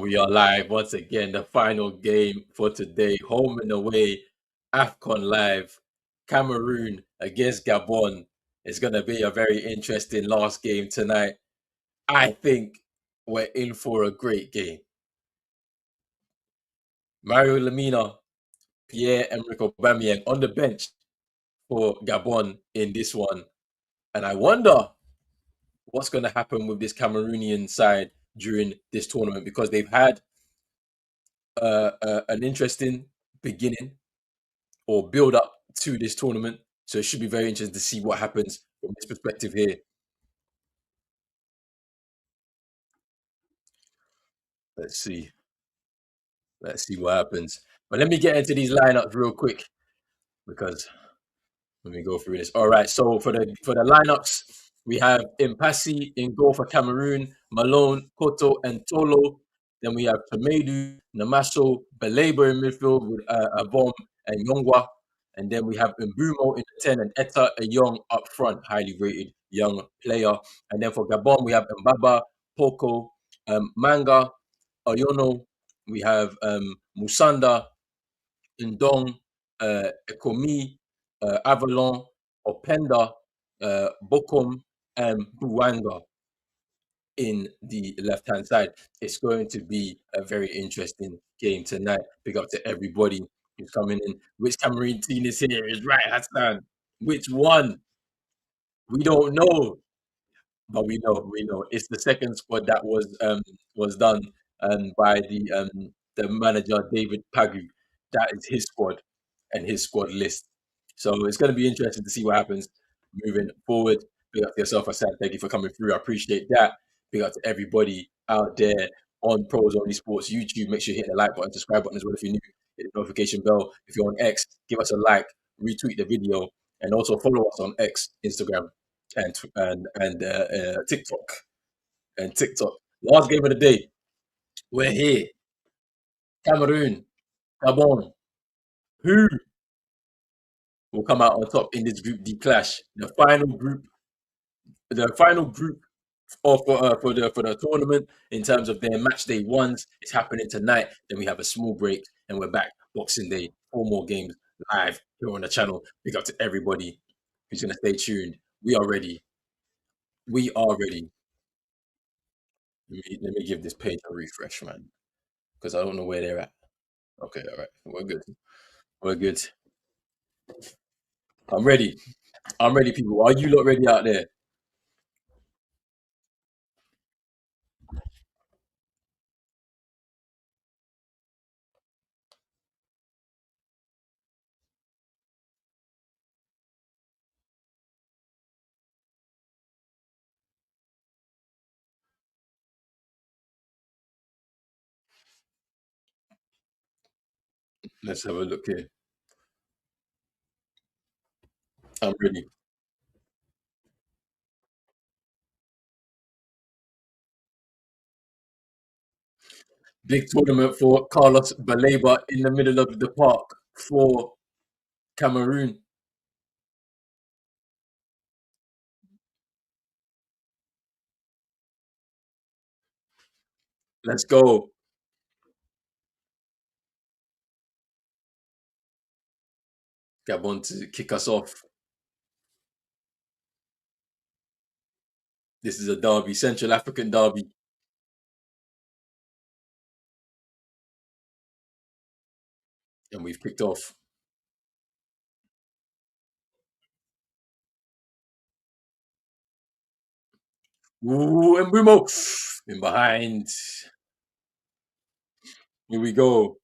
We are live once again. The final game for today, home and away, Afcon live, Cameroon against Gabon. It's going to be a very interesting last game tonight. I think we're in for a great game. Mario Lamina, Pierre-Emerick Aubameyang on the bench for Gabon in this one. And I wonder what's going to happen with this Cameroonian side during this tournament because they've had an interesting beginning or build up to this tournament. So it should be very interesting to see what happens from this perspective here. Let's see. Let's see what happens. But let me get into these lineups real quick because let me go through this. All right. So for the lineups, we have Impasi in goal for Cameroon, Malone, Koto, and Tolo. Then we have Tomedu, Namaso, Belabo in midfield with Avom and Yongwa. And then we have Mbumo in the 10 and Etta, a young up front, highly rated young player. And then for Gabon, we have Mbaba, Poko, Manga, Oyono. We have Musanda, Ndong, Ekomi, Avalon, Openda, Bokom, and Buanga in the left-hand side. It's going to be a very interesting game tonight. Big up to everybody who's coming in. Which Cameroon team is here? Is right, Hassan. Which one? We don't know. But we know. It's the second squad that was done by the manager David Pagu. That is his squad and his squad list. So it's going to be interesting to see what happens moving forward. Big up to yourself, Hassan. Thank you for coming through. I appreciate that. Big up to everybody out there on Pros Only Sports YouTube. Make sure you hit the like button, subscribe button as well if you're new. Hit the notification bell. If you're on X, give us a like, retweet the video, and also follow us on X, Instagram, and TikTok and TikTok. Last game of the day. We're here. Cameroon, Gabon. Who will come out on top in this Group D clash? The final group for the tournament in terms of their match day ones is happening tonight. Then we have a small break and we're back Boxing Day. 4 more games live here on the channel. Big up to everybody who's gonna stay tuned. We are ready. We are ready. Let me give this page a refresh, man, because I don't know where they're at. Okay, all right, we're good. We're good. I'm ready. I'm ready, people. Are you lot ready out there? Let's have a look here. I'm ready. Big tournament for Carlos Baleba in the middle of the park for Cameroon. Let's go. Gabon to kick us off. This is a derby, Central African derby, and we've kicked off. Ooh, and Brumo in behind. Here we go.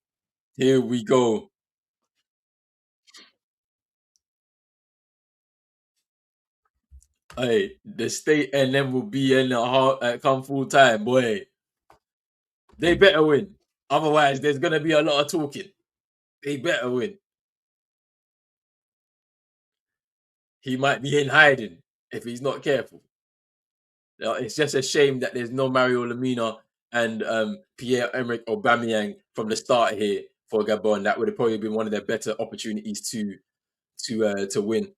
Here we go. Hey, the state and them will be in the come full time, boy. They better win. Otherwise, there's gonna be a lot of talking. They better win. He might be in hiding if he's not careful. It's just a shame that there's no Mario Lamina and Pierre-Emerick Aubameyang from the start here for Gabon. That would have probably been one of their better opportunities to win.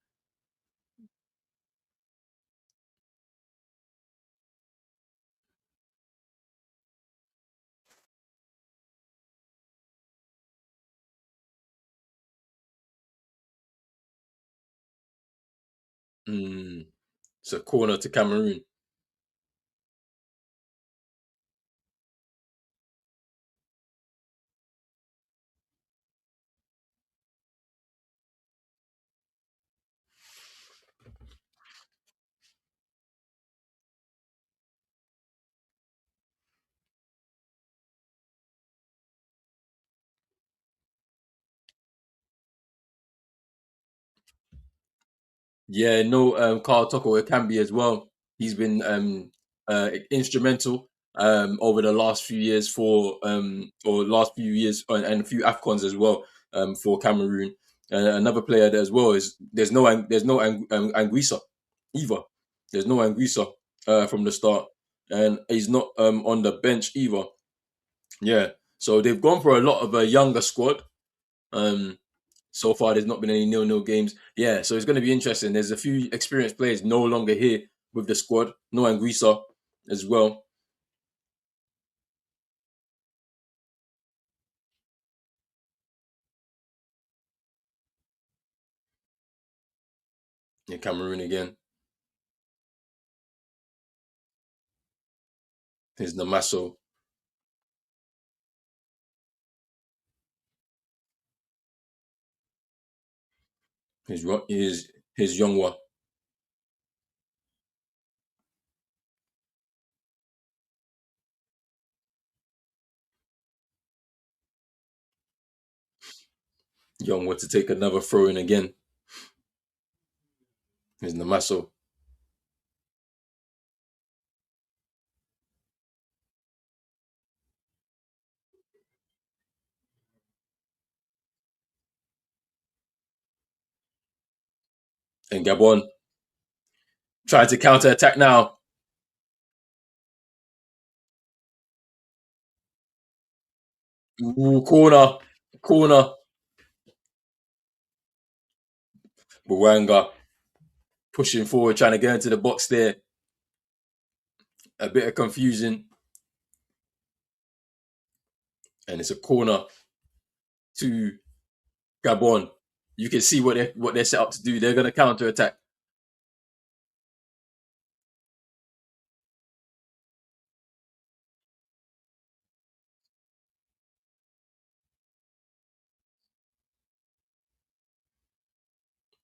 Mm, it's a corner to Cameroon. Yeah, no, Carl Toko, it can be as well. He's been instrumental over the last few years or last few years and a few Afcons as well for Cameroon. Another player there as well is there's no Anguissa either. There's no Anguissa from the start, and he's not on the bench either. Yeah, so they've gone for a lot of a younger squad. Um, so far, there's not been any nil-nil games. Yeah, so it's going to be interesting. There's a few experienced players no longer here with the squad. No Anguissa as well in Cameroon again. There's Namaso, his young one, young one to take another throw in again. There's Namaso and Gabon trying to counter attack now. Ooh, corner. Buwanga pushing forward, trying to get into the box there. A bit of confusion, and it's a corner to Gabon. You can see what they're set up to do. They're going to counter attack.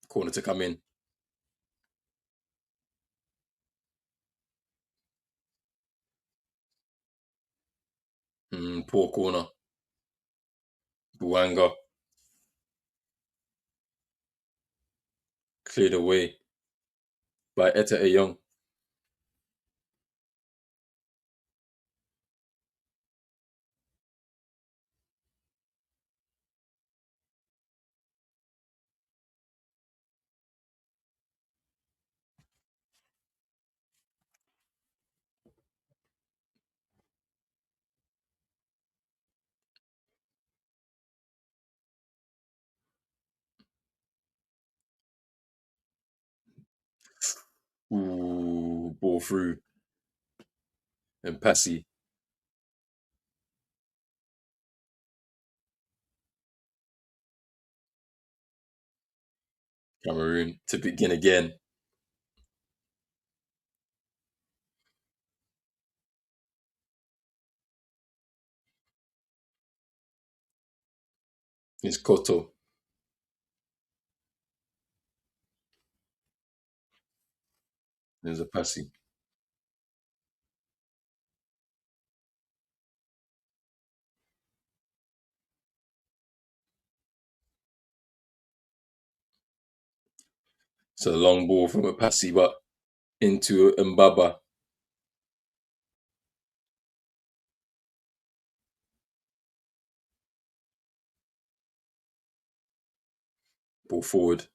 Corner to come in. Poor corner. Buanga cleared away by Etta Young. Ooh, ball through and Passy Cameroon to begin again. It's Koto. There's a Passy. It's a long ball from a Passy, but into Mbaba. Ball forward,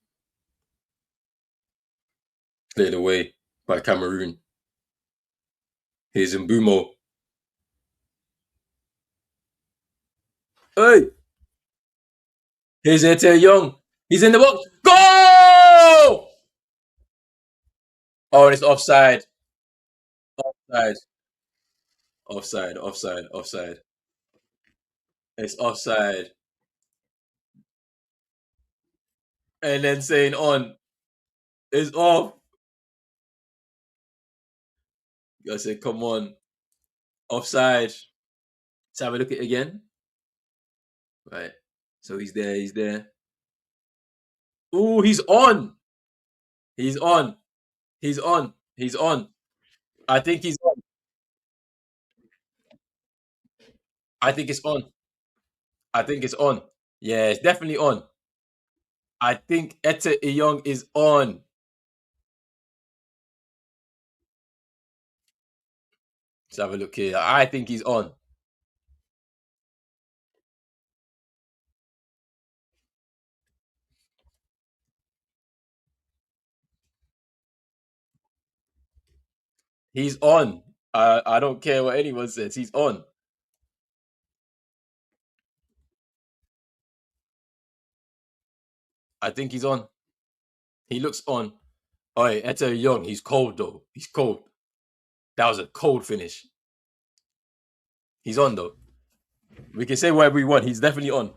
cleared away by Cameroon. Here's Mbumo. Hey, here's Ete Young. He's in the box. Go! Oh, and it's offside. Offside. Offside. It's offside. And then saying on. It's off. I said, come on. Offside. Let's have a look at it again. Right. So he's there. He's there. Ooh, he's on. He's on. He's on. He's on. I think he's on. I think it's on. I think it's on. Yeah, it's definitely on. I think Etta Young is on. Let's have a look here. I think he's on. He's on. I don't care what anyone says. He's on. I think he's on. He looks on. Oh, Etta Young. He's cold though. He's cold. That was a cold finish. He's on though. We can say whatever we want. He's definitely on.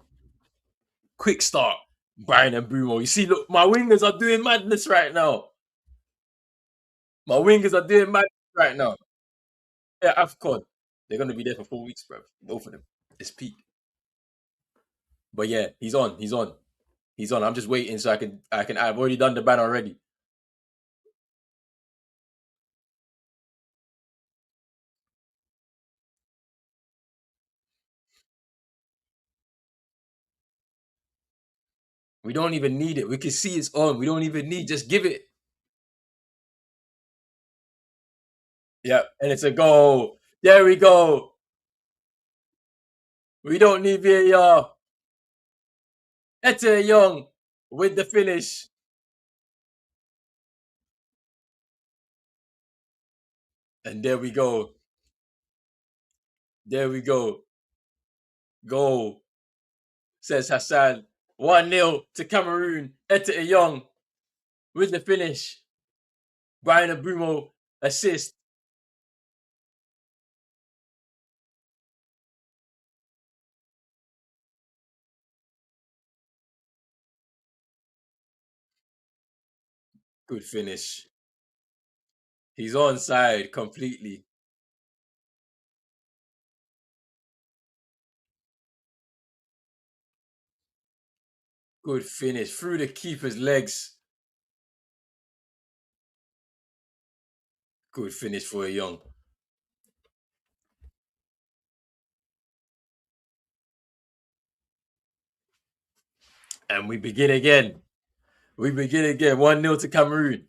Quick start. Brian and Brumo. You see, look, my wingers are doing madness right now. My wingers are doing madness right now. Yeah, Afcon. They're gonna be there for 4 weeks, bro. Both of them. It's peak. But yeah, he's on. He's on. He's on. I'm just waiting so I can. I've already done the ban already. We don't even need it. We can see it's on. We don't even need. Just give it. Yeah, and it's a goal. There we go. We don't need VAR. Ete Young with the finish. And there we go. There we go. Goal, says Hassan. 1-0 to Cameroon. Ete Young with the finish. Brian Abumo assist. Good finish. He's onside completely. Good finish through the keeper's legs. Good finish for a Young. And we begin again. We begin again. 1-0 to Cameroon.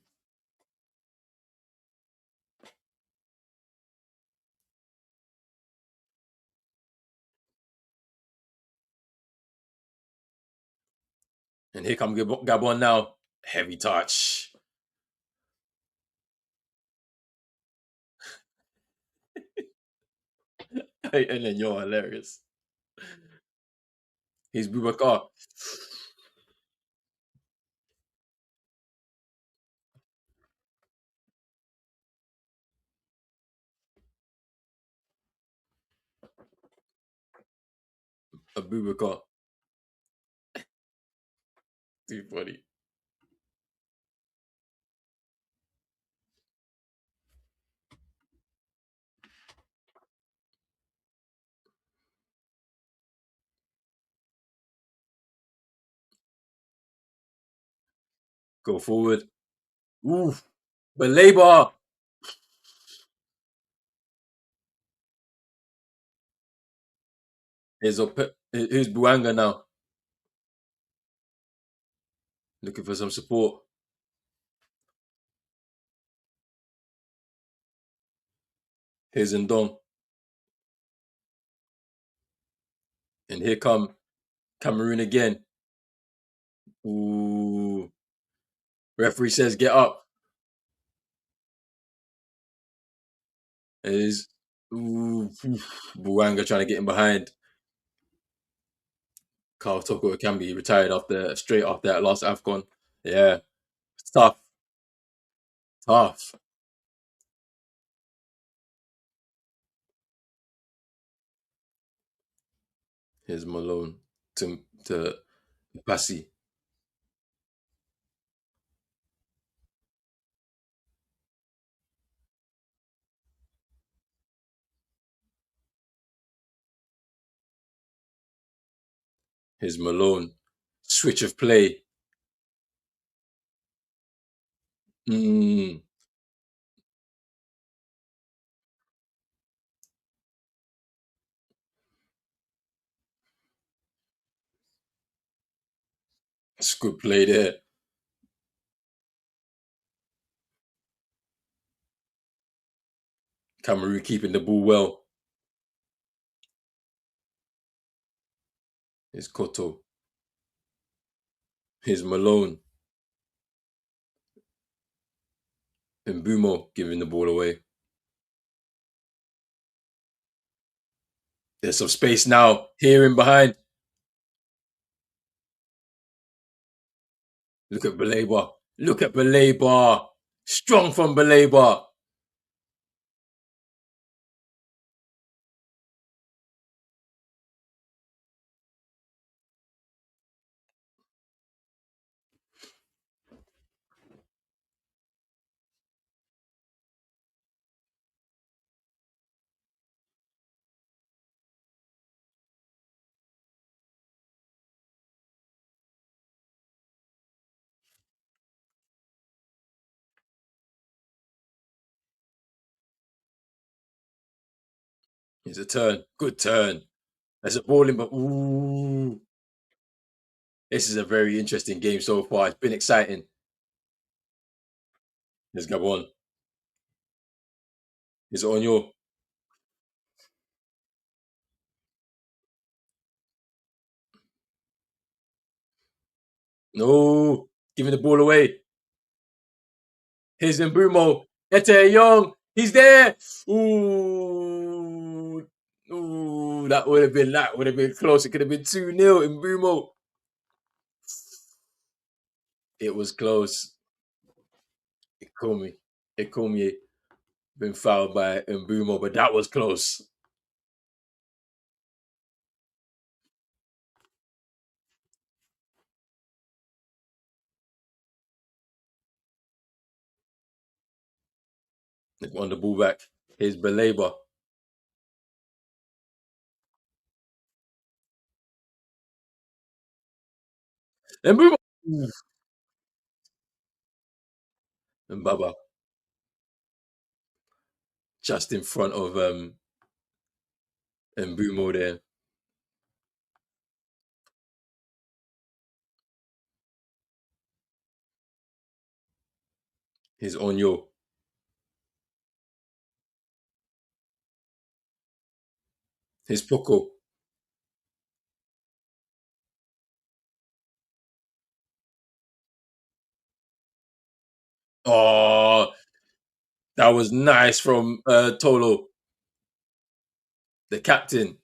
And here comes Gabon now. Heavy touch. And then you're hilarious. He's Boubacar. Boubacar. Too funny. Go forward. Oof. But Labour. Here's Buanga now. Looking for some support. Here's Ndong. And here come Cameroon again. Ooh. Referee says get up. Is ooh, Buanga trying to get him behind. Carl Toko Ekambi retired straight after that last Afcon. Yeah, it's tough, tough. Here's Malone to Passy. His Malone. Switch of play. Mm, it's good play there. Cameroon keeping the ball well. His Koto. His Malone. And Bumo giving the ball away. There's some space now. Here in behind. Look at Baleba. Look at Baleba. Strong from Baleba. It's a turn. Good turn. There's a ball in, but ooh. This is a very interesting game so far. It's been exciting. There's Gabon. It's on your. No. Giving the ball away. Here's Mbumo. Ete Young. He's there. Ooh. Ooh. That would have been close. It could have been 2-0 in Mbumo. It was close. It called me. It called me. Been fouled by Mbumo, but that was close. They won the ball back. Here's Belaba. Mbumo. And Baba just in front of Mbumo there. Here's Onyo. Here's Poco. Oh, that was nice from Tolo, the captain.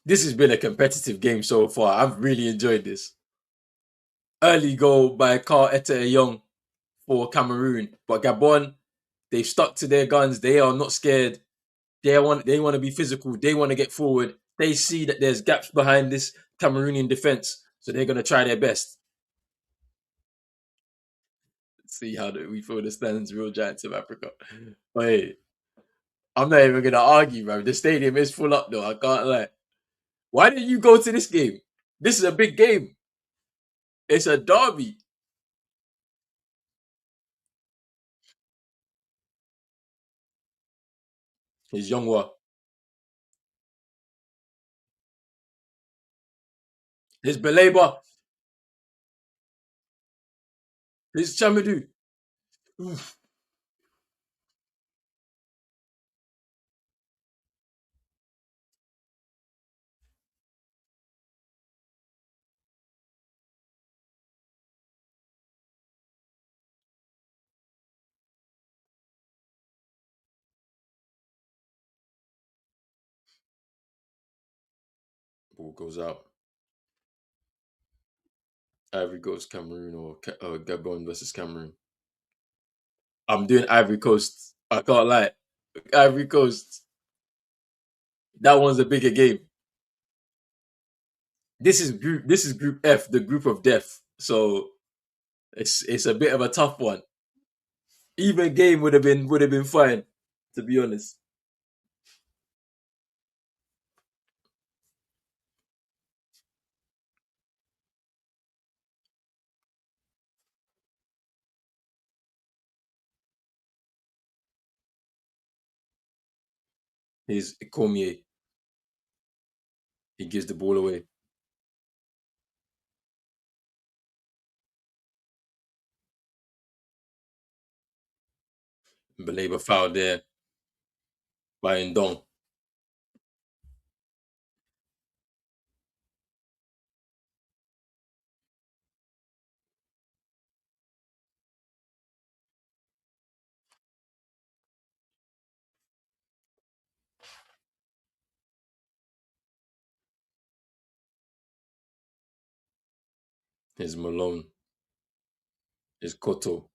This has been a competitive game so far. I've really enjoyed this. Early goal by Carl Ete Young for Cameroon, but Gabon, they've stuck to their guns. They are not scared. They want to be physical. They want to get forward. They see that there's gaps behind this Cameroonian defense, so they're gonna try their best. See how we feel the stands, real giants of Africa. Wait, I'm not even gonna argue, bro. The stadium is full up though. I can't lie. Why didn't you go to this game? This is a big game. It's a derby. His Youngwa, his Beleba, his Chamadu. Oof, ball goes out. Ivory Coast, Cameroon, or Gabon versus Cameroon. I'm doing Ivory Coast. I can't lie. Ivory Coast. That one's a bigger game. This is Group F, the group of death. So it's a bit of a tough one. Even game would have been fine, to be honest. He's Cormier. He gives the ball away. Belabor foul there by Ndong. Here's Malone. Here's Koto.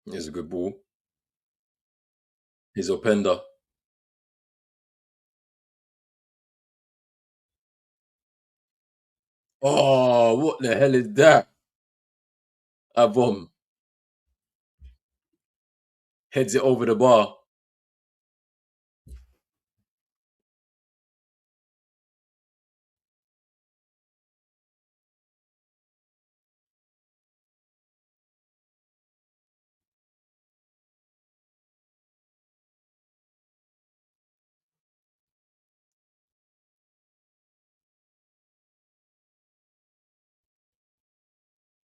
Here's a good ball. Here's Openda. Oh, what the hell is that? Abom heads it over the bar.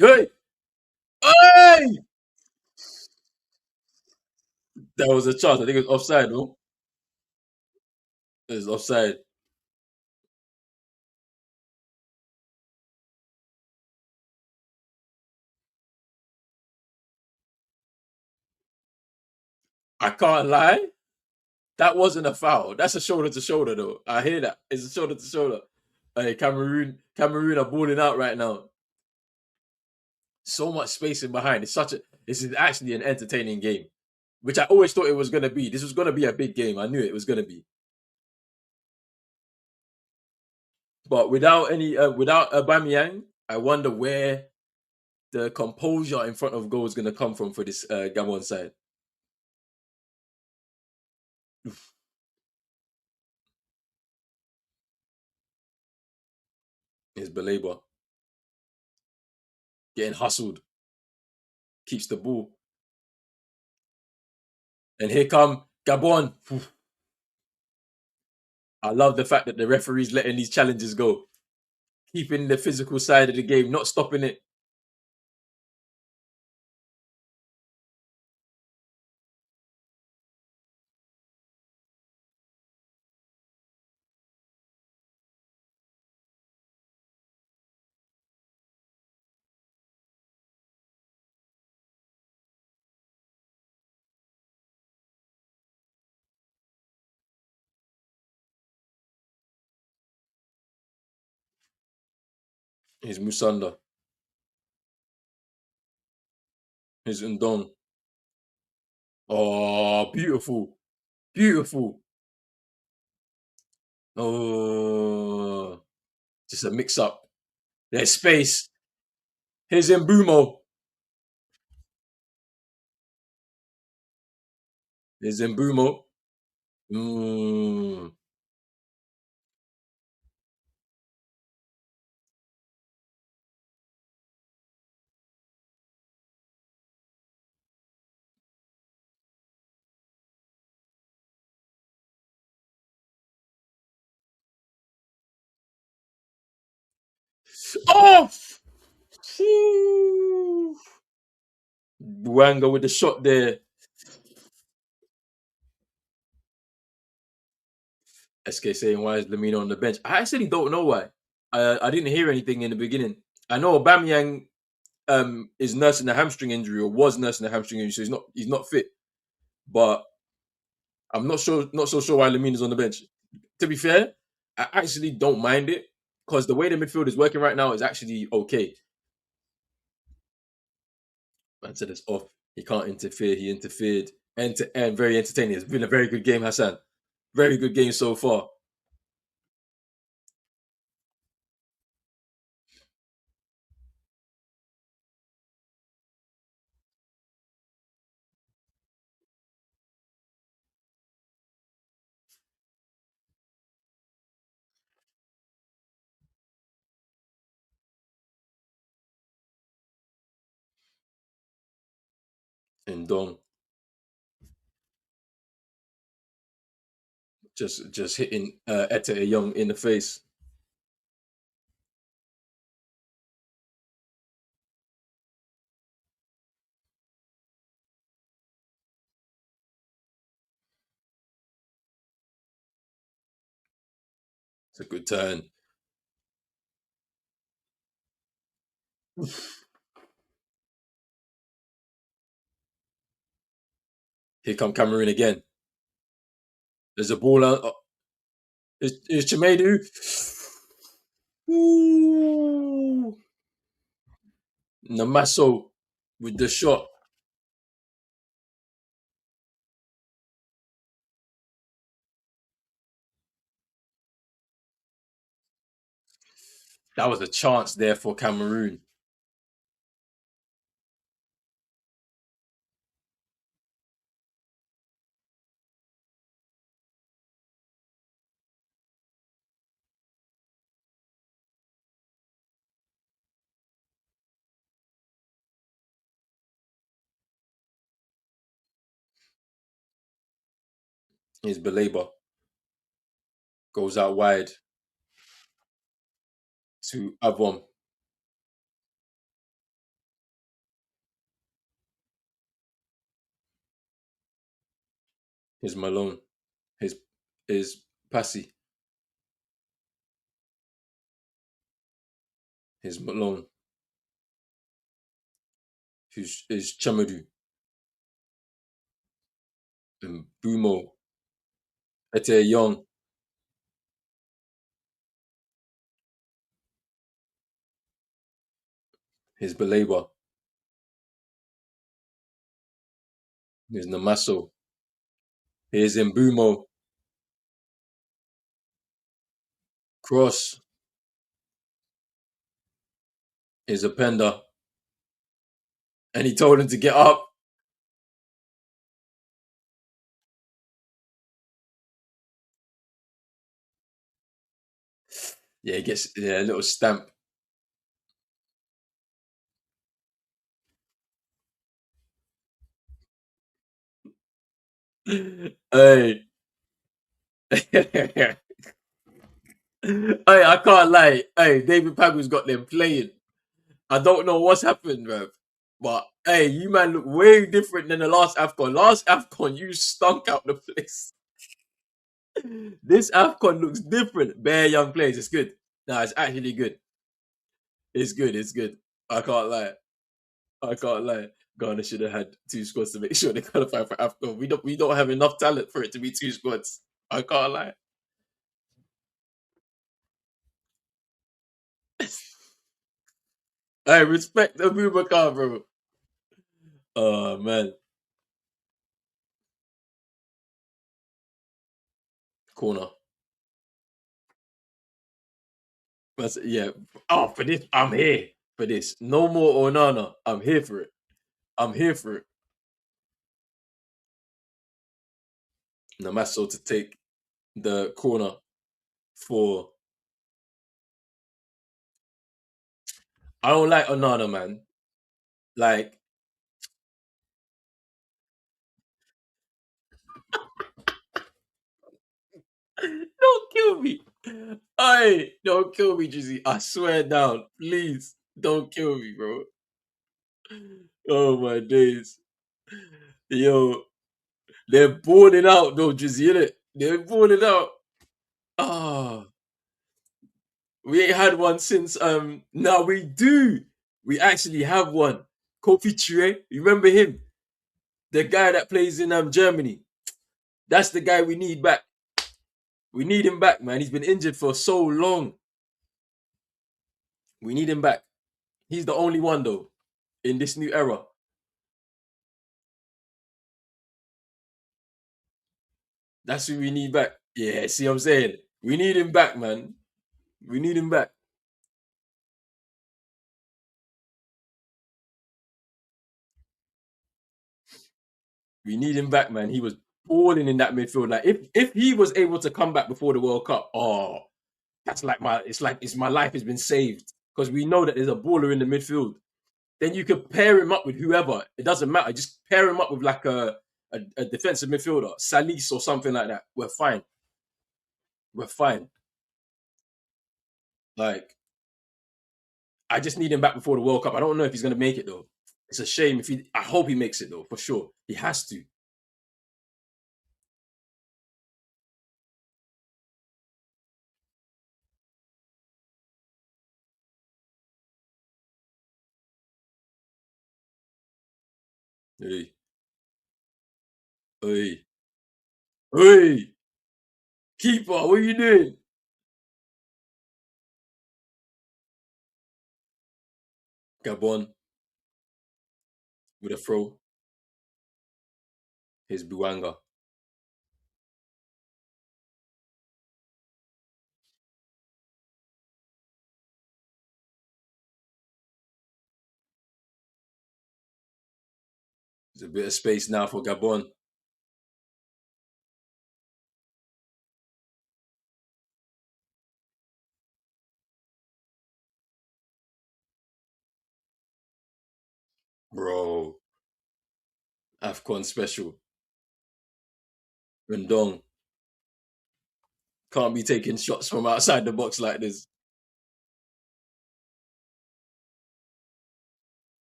Hey! Hey! That was a chance. I think it was offside, no? It was offside. I can't lie. That wasn't a foul. That's a shoulder to shoulder, though. I hear that. It's a shoulder to shoulder. Hey, Cameroon are balling out right now. So much space in behind. This is actually an entertaining game, which I always thought it was gonna be. This was gonna be a big game. I knew it was gonna be. But without Aubameyang, I wonder where the composure in front of goal is gonna come from for this Gabon side. Is Belabor getting hustled, keeps the ball, and here come Gabon. I love the fact that the referee's letting these challenges go, keeping the physical side of the game, not stopping it. Here's Musanda. Here's Ndong. Oh, beautiful. Beautiful. Oh, just a mix up. There's space. Here's Mbumo. There's Mbumo. Mm. Oh! Buanga with the shot there. SK saying, why is Lamina on the bench? I actually don't know why. I didn't hear anything in the beginning. I know Aubameyang is nursing a hamstring injury or was nursing a hamstring injury, so he's not fit. But I'm not so sure why Lamina's on the bench. To be fair, I actually don't mind it because the way the midfield is working right now is actually okay. Man said it's off. He can't interfere. He interfered end to end. Very entertaining. It's been a very good game, Hassan. Very good game so far. And Dong just hitting Etta Young in the face. It's a good turn. Here come Cameroon again. There's a ball. It's Chimedu. Ooh. Namaso with the shot. That was a chance there for Cameroon. His Belabor goes out wide to Avon. His Malone. His his Passy. His Malone. His Chamadu. And Bumo. Ete Young. His Belabor. His Namaso. His Mbumo. Cross. His Appender. And he told him to get up. Yeah, he gets a little stamp. Hey. Hey, I can't lie. Hey, David Pagu's got them playing. I don't know what's happened, bro. But hey, you man look way different than the last Afcon. Last Afcon, you stunk out the place. This Afcon looks different. Bare young players. It's good. No, it's actually good. It's good. It's good. I can't lie. I can't lie. Ghana should have had two squads to make sure they qualify for Afcon. We don't have enough talent for it to be two squads. I can't lie. I respect Abubakar, bro. Oh man. Corner. Yeah. Oh, for this, I'm here for this. No more Onana. I'm here for it. I'm here for it. Namaso to take the corner for. I don't like Onana, man. Like, don't kill me. Hey, don't kill me, Jizzy. I swear down. Please, don't kill me, bro. Oh my days. Yo, they're balling out though, Jizzy, innit? They're balling out. Ah, we ain't had one since now we do. We actually have one. Kofi Chire, you remember him? The guy that plays in Germany. That's the guy we need back. We need him back, man. He's been injured for so long. We need him back. He's the only one though in this new era. That's who we need back. Yeah, see what I'm saying? We need him back, man. We need him back. We need him back, man. He was balling in that midfield. Like if he was able to come back before the World Cup, oh, that's like it's my life has been saved because we know that there's a baller in the midfield. Then you could pair him up with whoever. It doesn't matter. Just pair him up with like a defensive midfielder, Salis or something like that. We're fine. We're fine. Like I just need him back before the World Cup. I don't know if he's gonna make it though. It's a shame if he. I hope he makes it though, for sure. He has to. Hey, hey, hey, keeper, what are you doing? Gabon with a throw. His Buanga. There's a bit of space now for Gabon. Bro, Afcon special. Rendong can't be taking shots from outside the box like this.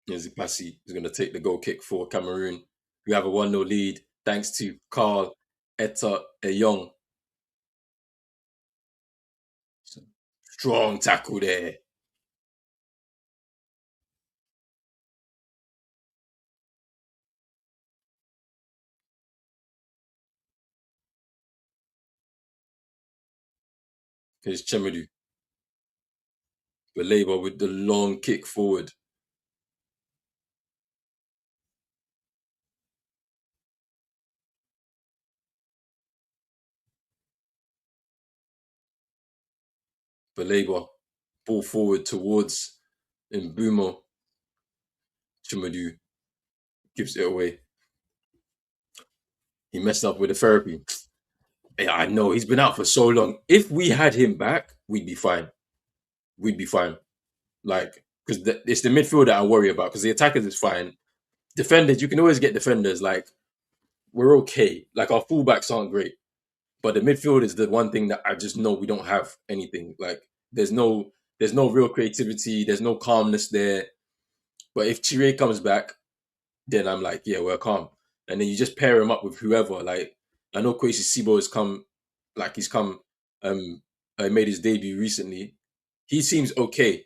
Yazipasi is going to take the goal kick for Cameroon. We have a 1-0 lead thanks to Carl Etta Eyong. Strong tackle there. Here's Chemedu. Belabor with the long kick forward. Belabor. Ball forward towards Mbumo. Chemedu gives it away. He messed up with the therapy. Yeah, I know he's been out for so long. If we had him back, we'd be fine. We'd be fine. Like, because it's the midfield that I worry about. Because the attackers is fine. Defenders, you can always get defenders. Like, we're okay. Like, our fullbacks aren't great. But the midfield is the one thing that I just know we don't have anything. Like, there's no real creativity. There's no calmness there. But if Chire comes back, then I'm like, yeah, we're calm. And then you just pair him up with whoever. Like, I know Kwesi Sibo has come, like he's come, um, made his debut recently. He seems okay.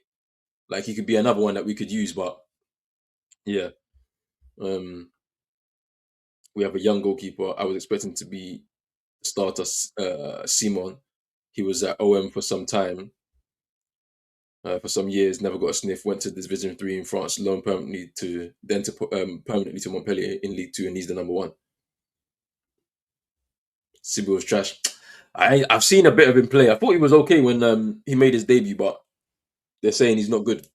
Like he could be another one that we could use, but yeah, um, we have a young goalkeeper. I was expecting to be starter, Simon. He was at OM for some time, for some years, never got a sniff. Went to Division 3 in France, loaned permanently to permanently to Montpellier in League Two, and he's the number one. Sibyl was trash. I've seen a bit of him play. I thought he was okay when he made his debut, but they're saying he's not good.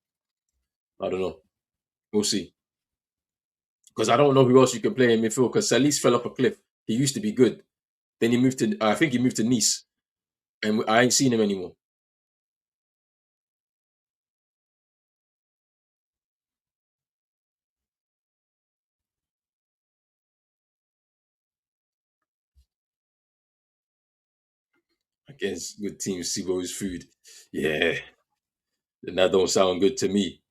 I don't know. We'll see. Because I don't know who else you can play in midfield. Because Salis fell off a cliff. He used to be good. Then he moved to. I think he moved to Nice, and I ain't seen him anymore. Against good teams, Sibo's food. Yeah, and that don't sound good to me.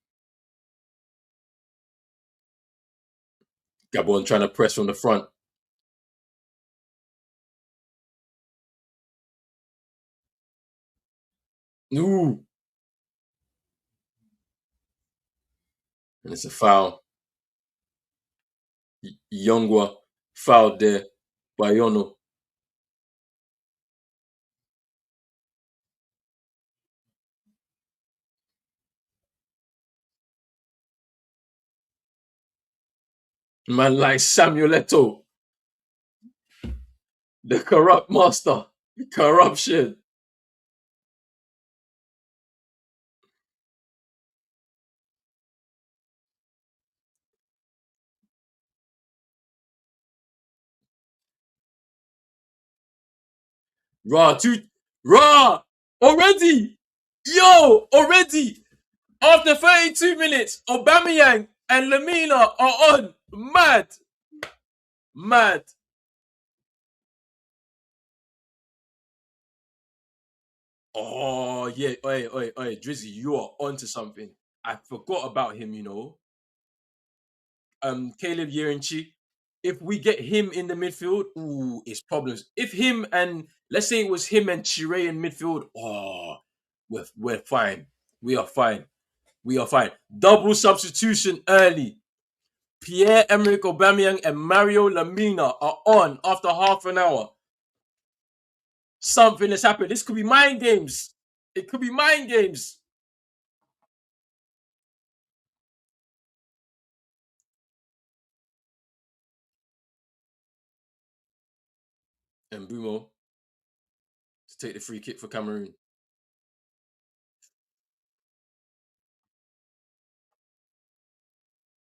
Gabon trying to press from the front. Ooh, and it's a foul. Youngwa fouled there by Yono. Man like Samuel Eto'o, the corrupt master. Corruption. Raw, two, raw, already. Yo, already. After 32 minutes, Aubameyang and Lamina are on. Mad. Mad. Oh, yeah. Oi, Drizzy, you are onto something. I forgot about him, you know. Caleb Yerenchi. If we get him in the midfield, ooh, it's problems. If him and let's say it was him and Chire in midfield, oh, we're fine. We are fine. We are fine. Double substitution early. Pierre-Emerick Aubameyang and Mario Lamina are on after half an hour. Something has happened. This could be mind games. It could be mind games. And Bumo to take the free kick for Cameroon.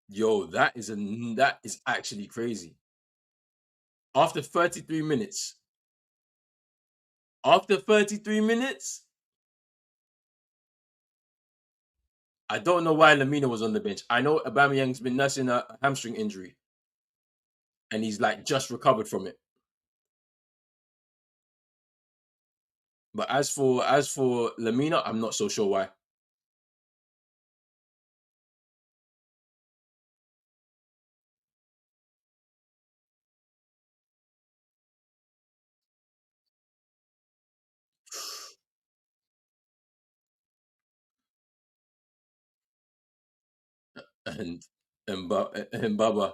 Yo, that is actually crazy. After 33 minutes. After 33 minutes, I don't know why Lamina was on the bench. I know Aubameyang's been nursing a hamstring injury, and he's like just recovered from it. But as for Lamina, I'm not so sure why. And and Baba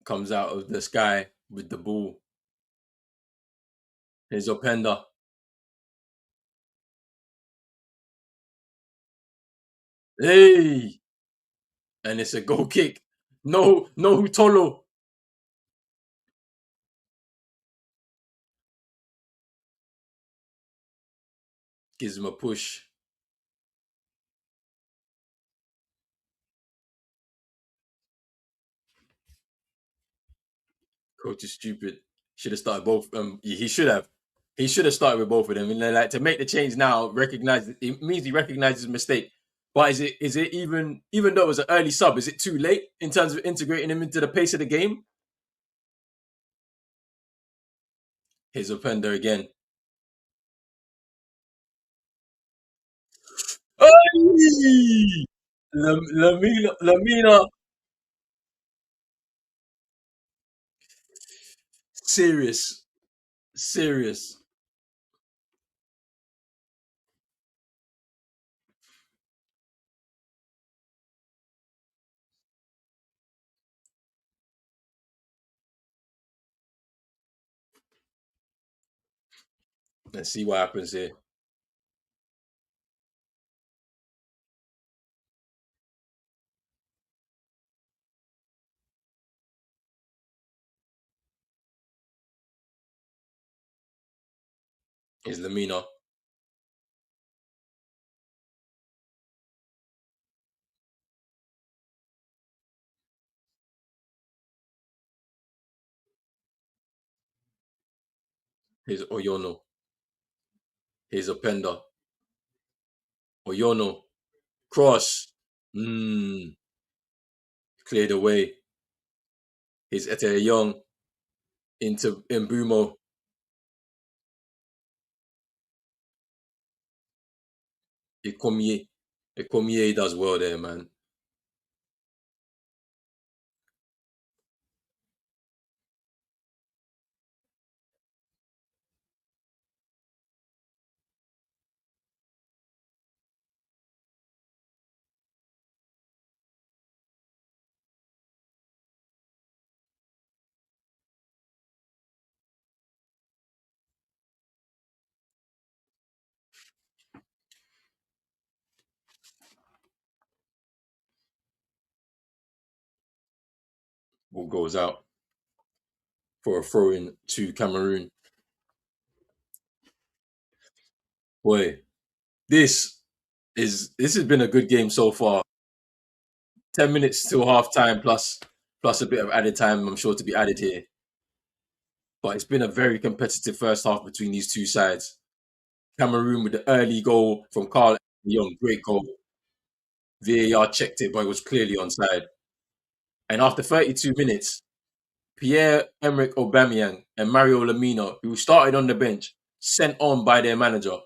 comes out of the sky with the ball. His Openda. Hey! And it's a goal kick. No Hutolo. Gives him a push. Coach is stupid. Should have started both. He should have. He should have started with both of them. And then, like to make the change now, recognize it means he recognizes his mistake. But is it even though it was an early sub, is it too late in terms of integrating him into the pace of the game? His offender again. Hey! Lamina, serious, serious. Let's see what happens here. Is Lamina, his Oyono, his Openda, Oyono, cross, cleared away. His Ete Young into Mbumo. Ekomie. Ekomie does well there, man. Ball goes out for a throw in to Cameroon. Boy, this this has been a good game so far. 10 minutes till half time plus a bit of added time, I'm sure, to be added here. But it's been a very competitive first half between these two sides. Cameroon with the early goal from Carl Young, great goal. VAR checked it, but it was clearly onside. And after 32 minutes, Pierre-Emerick Aubameyang and Mario Lamina, who started on the bench, sent on by their manager.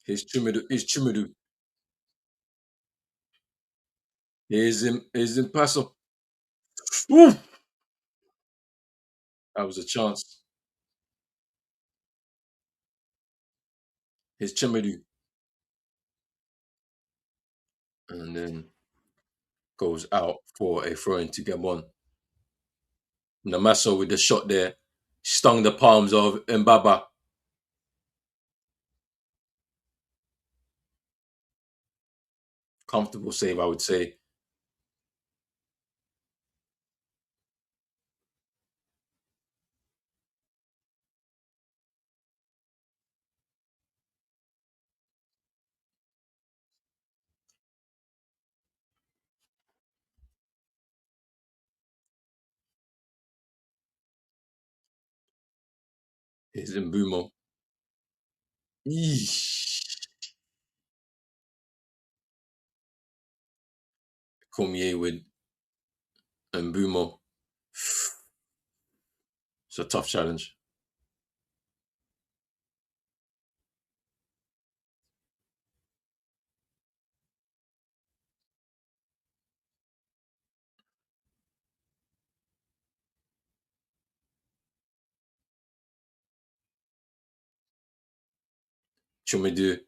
His Chumudu. Here's Impasso. Ooh, that was a chance. His Chumudu. And then goes out for a throw in to Gabon. Namaso with the shot there stung the palms of Mbaba. Comfortable save, I would say. Here's Mbumo. Eesh. Cormier with Mbumo. It's a tough challenge. Chumadu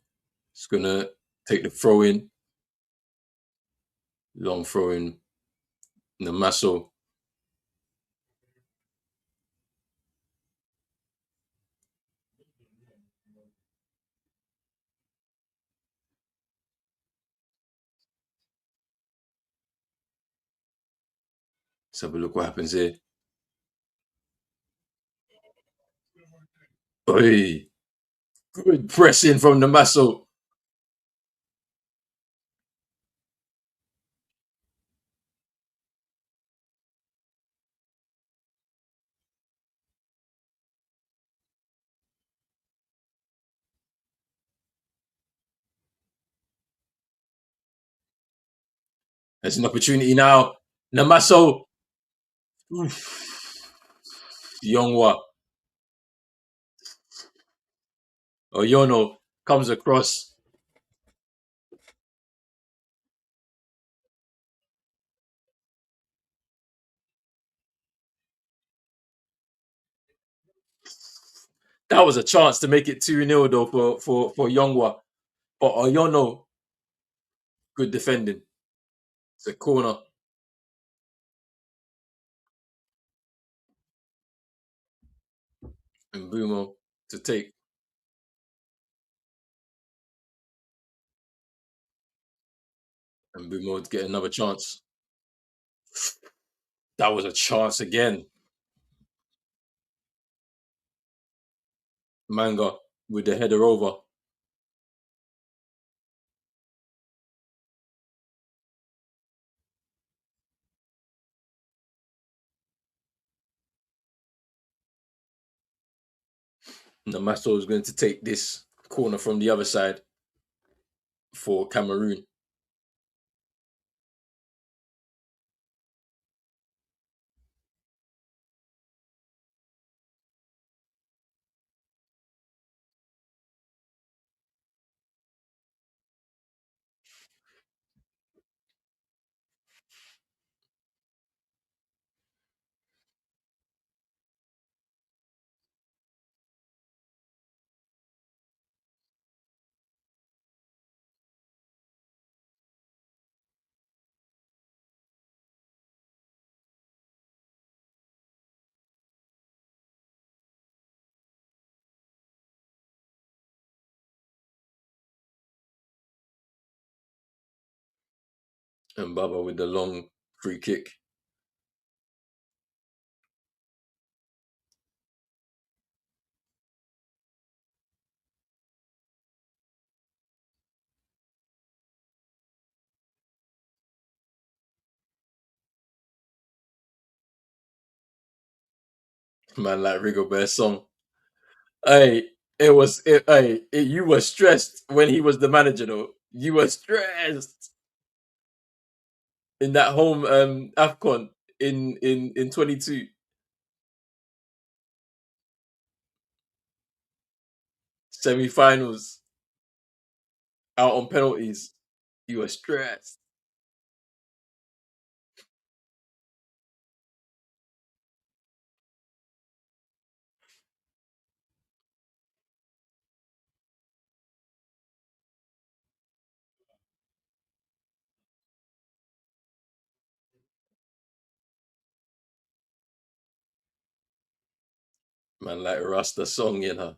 is going to take the throw in. Long throw in. Namaso. Let's have a look what happens here. Oi, good pressing from Namaso. There's an opportunity now. Namaso. Oof. Yongwa. Oyono comes across. That was a chance to make it 2-0 though for Yongwa. But Oyono, good defending. It's a corner. And Bumo to take. And Bumo to get another chance. That was a chance again. Manga with the header over. Namaso is going to take this corner from the other side for Cameroon. And Baba with the long free kick. Man, like Rigobert song. Hey, you were stressed when he was the manager though. You were stressed in that home Afcon in 22 semi-finals out on penalties. You were stressed. Man, like Rasta song, you know.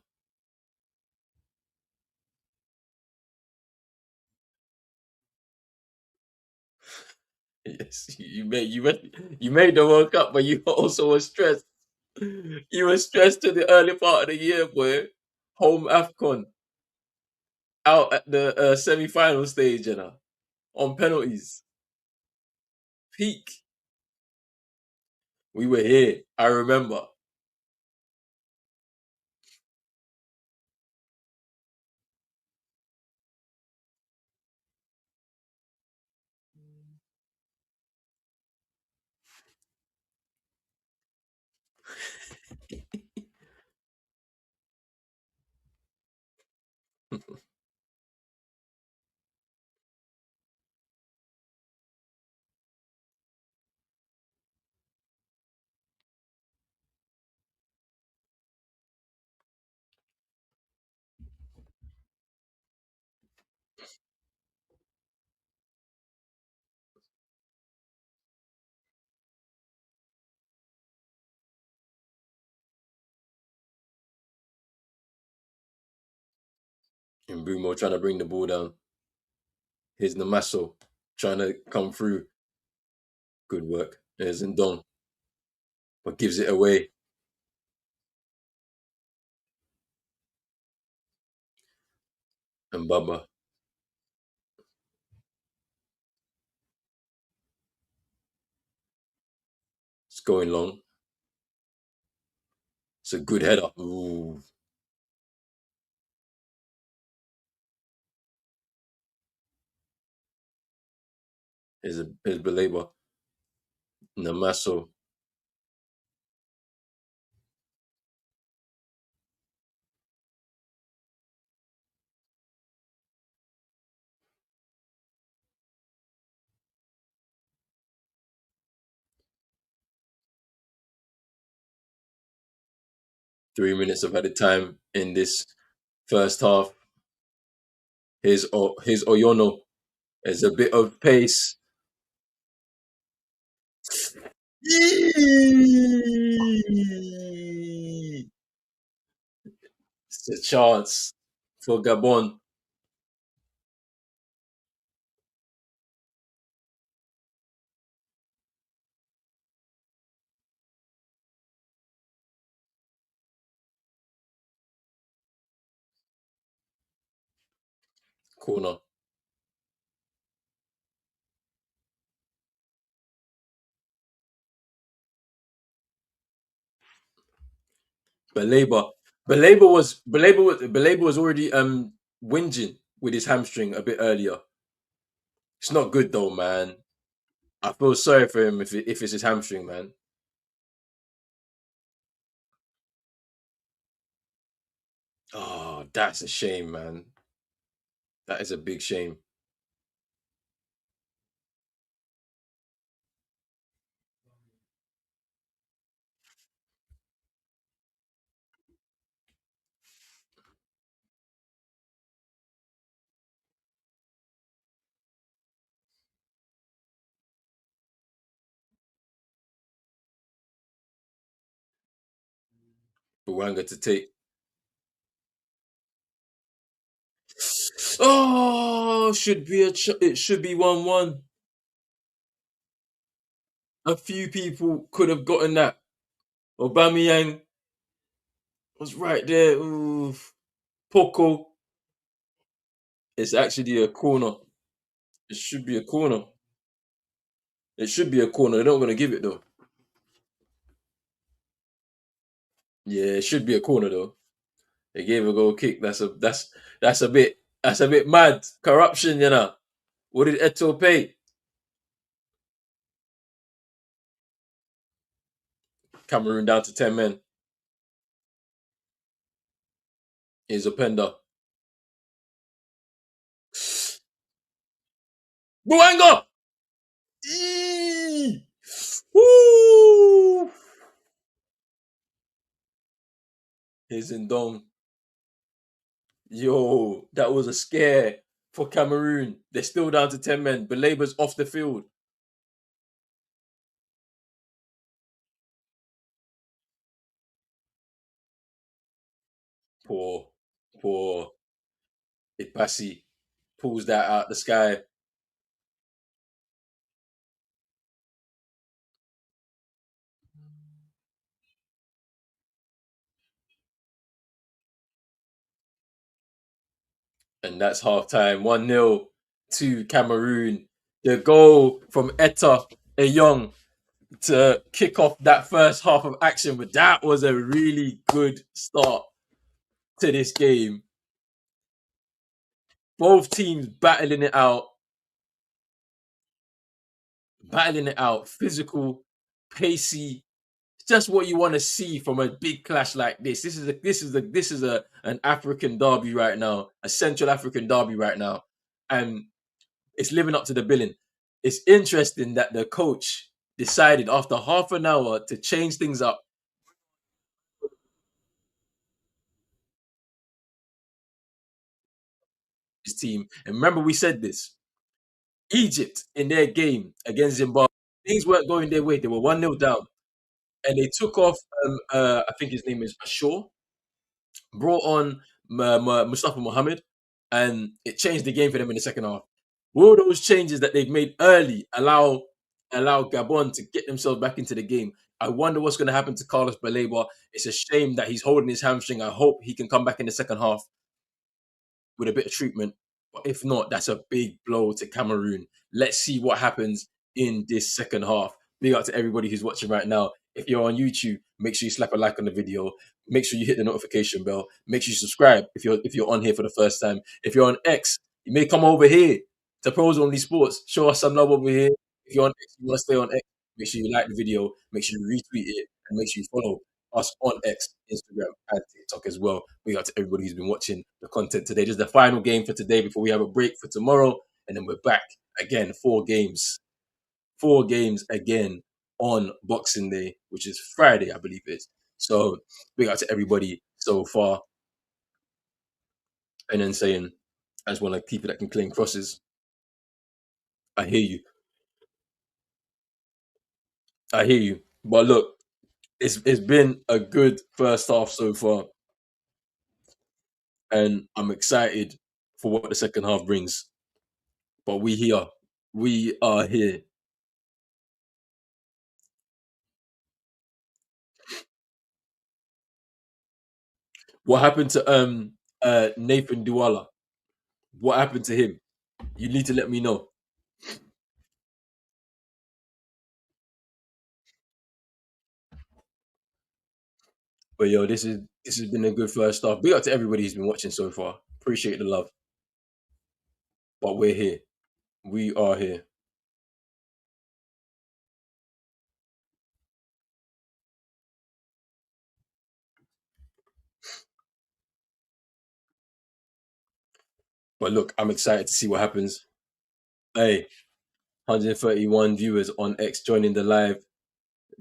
Yes, you made the World Cup, but you also were stressed. You were stressed to the early part of the year, boy. Home Afcon out at the semi-final stage, you know, on penalties. Peak. We were here. I remember. And Brumo trying to bring the ball down. Here's Namaso trying to come through. Good work. There's Ndong, but gives it away. And Baba, it's going long. It's a good header. Ooh, here's Belaba. Namaso. 3 minutes of added time in this first half. Here's Oyono. There's a bit of pace. It's a chance for Gabon. Corner. Belaba. Belaba was already whinging with his hamstring a bit earlier. It's not good though, man. I feel sorry for him if it's his hamstring, man. Oh, that's a shame, man. That is a big shame. Buwanga to take. Oh, it should be 1-1. A few people could have gotten that. Aubameyang was right there. Ooh, Poco. It's actually a corner. It should be a corner. It should be a corner. They're not going to give it though. Yeah, it should be a corner though. They gave a goal kick. That's a bit mad. Corruption, you know. What did Eto pay? Cameroon down to 10 men. Is Openda. Buanga! Eee! Woo! Here's Ndong. Yo, that was a scare for Cameroon. They're still down to 10 men. Belaber's off the field. Poor, poor Ipasi pulls that out the sky. And that's half time. 1-0 to Cameroon. The goal from Etta Young to kick off that first half of action, but that was a really good start to this game. Both teams battling it out, physical, pacey, just what you want to see from a big clash like this. This is an African derby right now, a Central African derby right now, and it's living up to the billing. It's interesting that the coach decided after half an hour to change things up. His team, and remember we said this. Egypt in their game against Zimbabwe, things weren't going their way. They were 1-0 down, and they took off. I think his name is Shaw. Brought on Mustafa Mohammed, and it changed the game for them in the second half. Will those changes that they've made early allow Gabon to get themselves back into the game? I wonder what's going to happen to Carlos Baleba. It's a shame that he's holding his hamstring. I hope he can come back in the second half with a bit of treatment. But if not, that's a big blow to Cameroon. Let's see what happens in this second half. Big up to everybody who's watching right now. If you're on YouTube, make sure you slap a like on the video. Make sure you hit the notification bell. Make sure you subscribe if you're on here for the first time. If you're on X, you may come over here to Pros Only Sports. Show us some love over here. If you're on X, you want to stay on X, make sure you like the video. Make sure you retweet it and make sure you follow us on X, Instagram, and TikTok as well. We got to everybody who's been watching the content today. Just the final game for today before we have a break for tomorrow, and then we're back again. 4 games again on Boxing Day, which is Friday, I believe it is. So big out to everybody so far, and then saying, I just want to people that can claim crosses. I hear you. I hear you. But look, it's been a good first half so far, and I'm excited for what the second half brings. But we are here. What happened to Nathan Duala? What happened to him? You need to let me know. But yo, this has been a good first half. Big up to everybody who's been watching so far. Appreciate the love. But we're here. We are here. But look, I'm excited to see what happens. Hey, 131 viewers on X joining the live,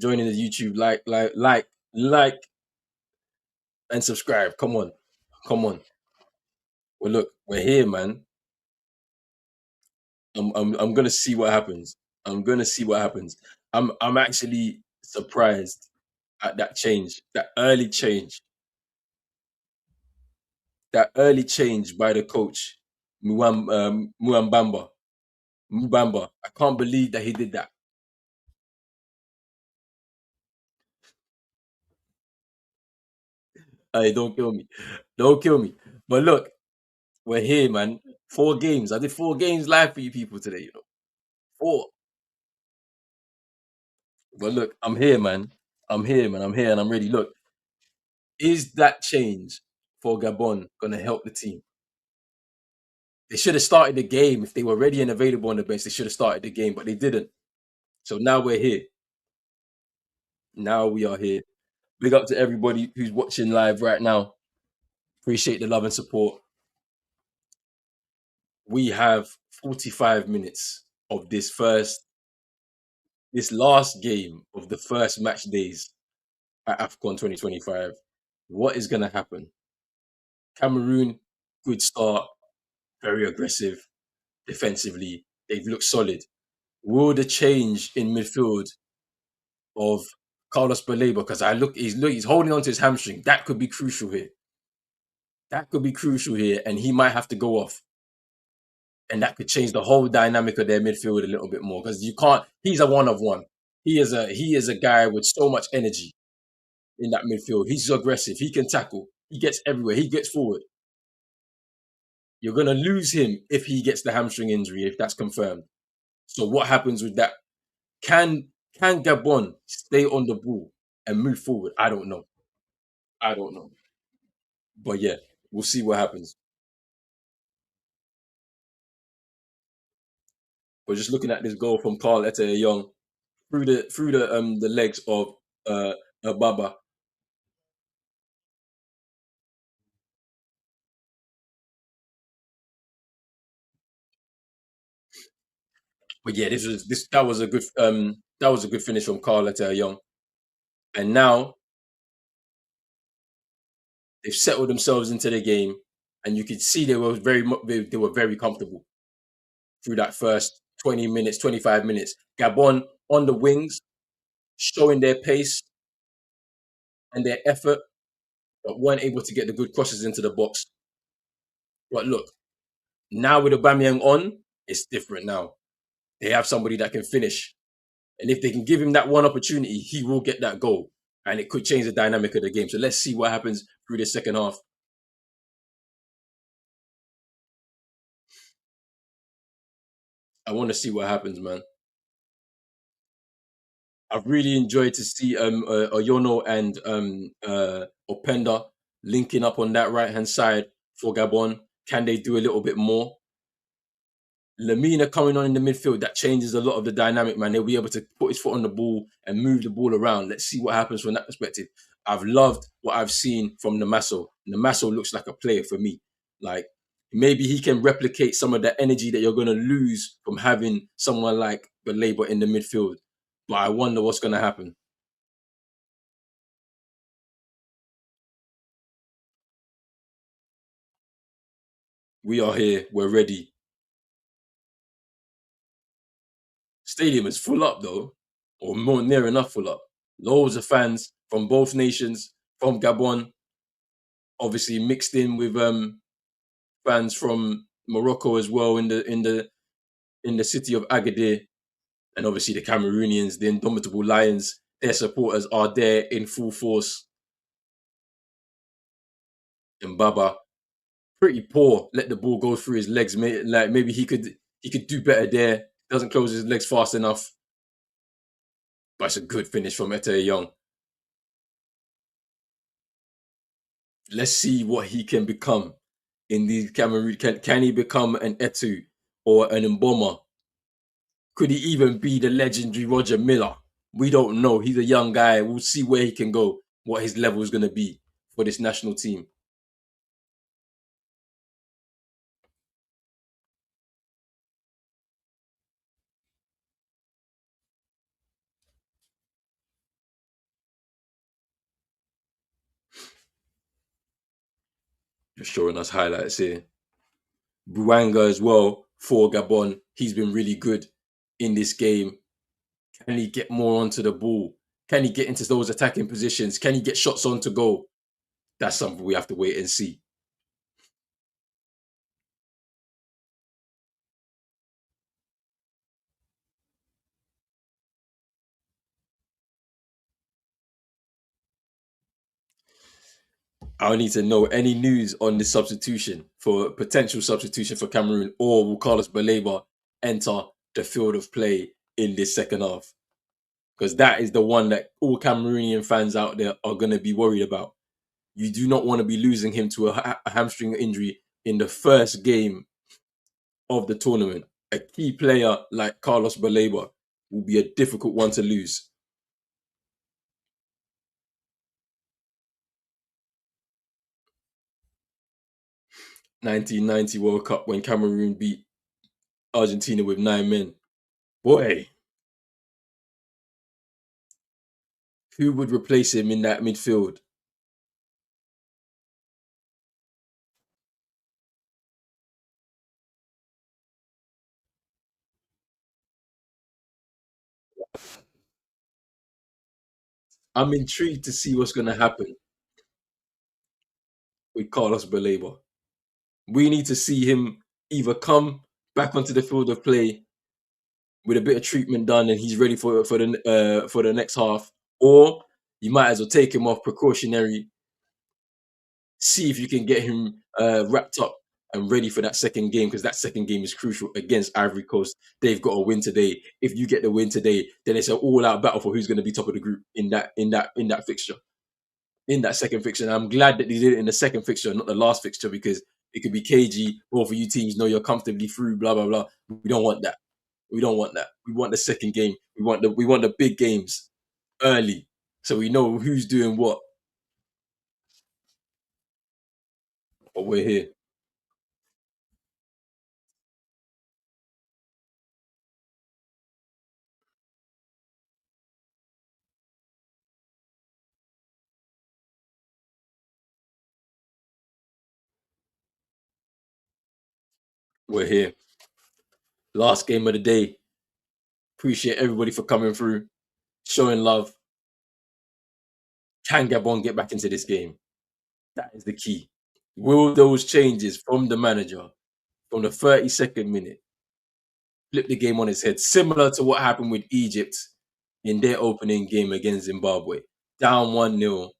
joining the YouTube, like, and subscribe. Come on. Come on. Well, look, we're here, man. I'm gonna see what happens. I'm gonna see what happens. I'm actually surprised at that change, that early change by the coach, Muambamba. Mubamba. I can't believe that he did that. Hey, don't kill me. Don't kill me. But look, we're here, man. 4 games. I did 4 games live for you people today, you know. Four. But look, I'm here, man. I'm here, man. I'm here and I'm ready. Look, is that change for Gabon gonna help the team? They should have started the game if they were ready and available on the bench. They should have started the game, but they didn't. So now we're here. Now we are here. Big up to everybody who's watching live right now. Appreciate the love and support. We have 45 minutes of this last game of the first match days at Afcon 2025. What is going to happen? Cameroon, good start, very aggressive defensively. They've looked solid. Will the change in midfield of Carlos Baleba, because he's holding on to his hamstring, that could be crucial here. That could be crucial here, and he might have to go off. And that could change the whole dynamic of their midfield a little bit more because you can't. He's a one of one. He is a guy with so much energy in that midfield. He's aggressive. He can tackle. He gets everywhere. He gets forward. You're gonna lose him if he gets the hamstring injury, if that's confirmed. So what happens with that? Can can Gabon stay on the ball and move forward? I don't know. I don't know. But yeah, we'll see what happens. But just looking at this goal from Carl Ete Young through the legs of Baba. But yeah, this that was a good finish from Carl Ete Young. And now they've settled themselves into the game, and you could see they were very comfortable through that first 20 minutes, 25 minutes. Gabon on the wings, showing their pace and their effort, but weren't able to get the good crosses into the box. But look, now with Aubameyang on, it's different now. They have somebody that can finish. And if they can give him that one opportunity, he will get that goal. And it could change the dynamic of the game. So let's see what happens through the second half. I want to see what happens, man. I've really enjoyed to see Oyono and Openda linking up on that right hand side for Gabon. Can they do a little bit more? Lamina coming on in the midfield, that changes a lot of the dynamic, man. He'll be able to put his foot on the ball and move the ball around. Let's see what happens from that perspective. I've loved what I've seen from Namaso. Namaso looks like a player for me. Like maybe he can replicate some of the energy that you're going to lose from having someone like Baleba in the midfield. But I wonder what's going to happen. We are here. We're ready. Stadium is full up though, or more near enough full up. Loads of fans from both nations, from Gabon, obviously mixed in with fans from Morocco as well in the city of Agadir, and obviously the Cameroonians, the Indomitable Lions. Their supporters are there in full force. And Baba, pretty poor. Let the ball go through his legs. Like maybe he could do better there. Doesn't close his legs fast enough. But it's a good finish from Ete Young. Let's see what he can become in the Cameroon. Can he become an Etu or an Mboma? Could he even be the legendary Roger Miller? We don't know. He's a young guy. We'll see where he can go, what his level is going to be for this national team. Just showing us highlights here. Buanga as well for Gabon. He's been really good in this game. Can he get more onto the ball? Can he get into those attacking positions? Can he get shots on to goal? That's something we have to wait and see. I need to know any news on this substitution for potential substitution for Cameroon, or will Carlos Baleba enter the field of play in this second half? Because that is the one that all Cameroonian fans out there are going to be worried about. You do not want to be losing him to a hamstring injury in the first game of the tournament. A key player like Carlos Baleba will be a difficult one to lose. 1990 World Cup when Cameroon beat Argentina with 9 men. Boy, who would replace him in that midfield? I'm intrigued to see what's going to happen with Carlos Baleba. We need to see him either come back onto the field of play with a bit of treatment done and he's ready for the next half, or you might as well take him off precautionary, see if you can get him wrapped up and ready for that second game, because that second game is crucial against Ivory Coast. They've got to win today. If you get the win today, then it's an all-out battle for who's going to be top of the group in that fixture, in that second fixture. And I'm glad that they did it in the second fixture, not the last fixture, because it could be cagey. Both of you teams know you're comfortably through. Blah blah blah. We don't want that. We don't want that. We want the second game. We want the big games early, so we know who's doing what. But we're here. We're here. Last game of the day. Appreciate everybody for coming through, showing love. Can Gabon get back into this game? That is the key. Will those changes from the manager from the 32nd minute flip the game on its head, similar to what happened with Egypt in their opening game against Zimbabwe? Down 1-0,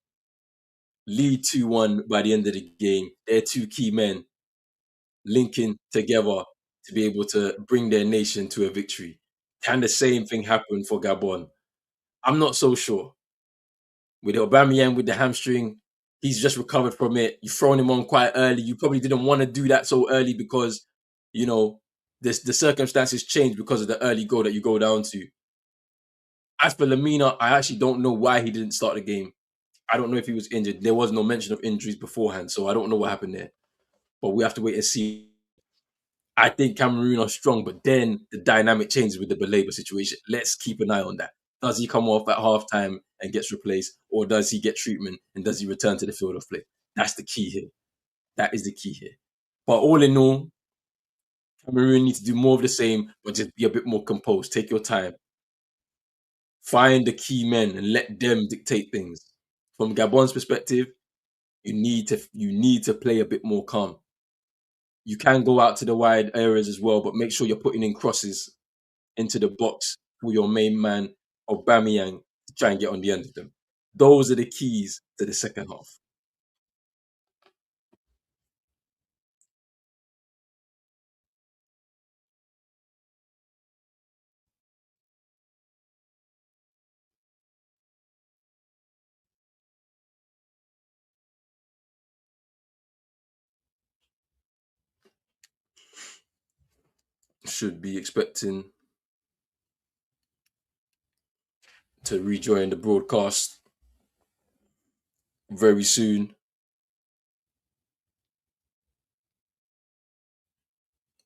lead 2-1 by the end of the game. Their two key men linking together to be able to bring their nation to a victory. Can the same thing happen for Gabon? I'm not so sure. With Aubameyang with the hamstring, he's just recovered from it. You've thrown him on quite early. You probably didn't want to do that so early because, you know, the circumstances change because of the early goal that you go down to. As for Lamina, I actually don't know why he didn't start the game. I don't know if he was injured. There was no mention of injuries beforehand, so I don't know what happened there. But we have to wait and see. I think Cameroon are strong, but then the dynamic changes with the Baleba situation. Let's keep an eye on that. Does he come off at halftime and gets replaced, or does he get treatment and does he return to the field of play? That's the key here. That is the key here. But all in all, Cameroon needs to do more of the same, but just be a bit more composed. Take your time. Find the key men and let them dictate things. From Gabon's perspective, you need to play a bit more calm. You can go out to the wide areas as well, but make sure you're putting in crosses into the box for your main man, Aubameyang, to try and get on the end of them. Those are the keys to the second half. Should be expecting to rejoin the broadcast very soon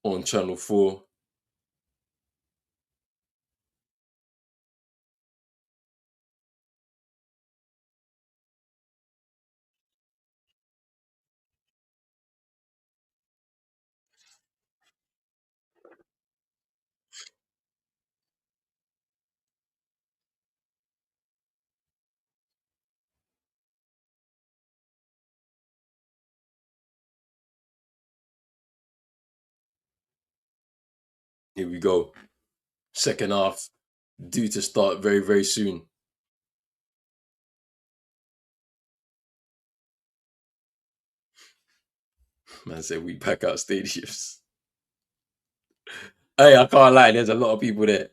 on Channel 4. Here we go. Second half due to start very, very soon. Man said we pack out stadiums. Hey, I can't lie. There's a lot of people there,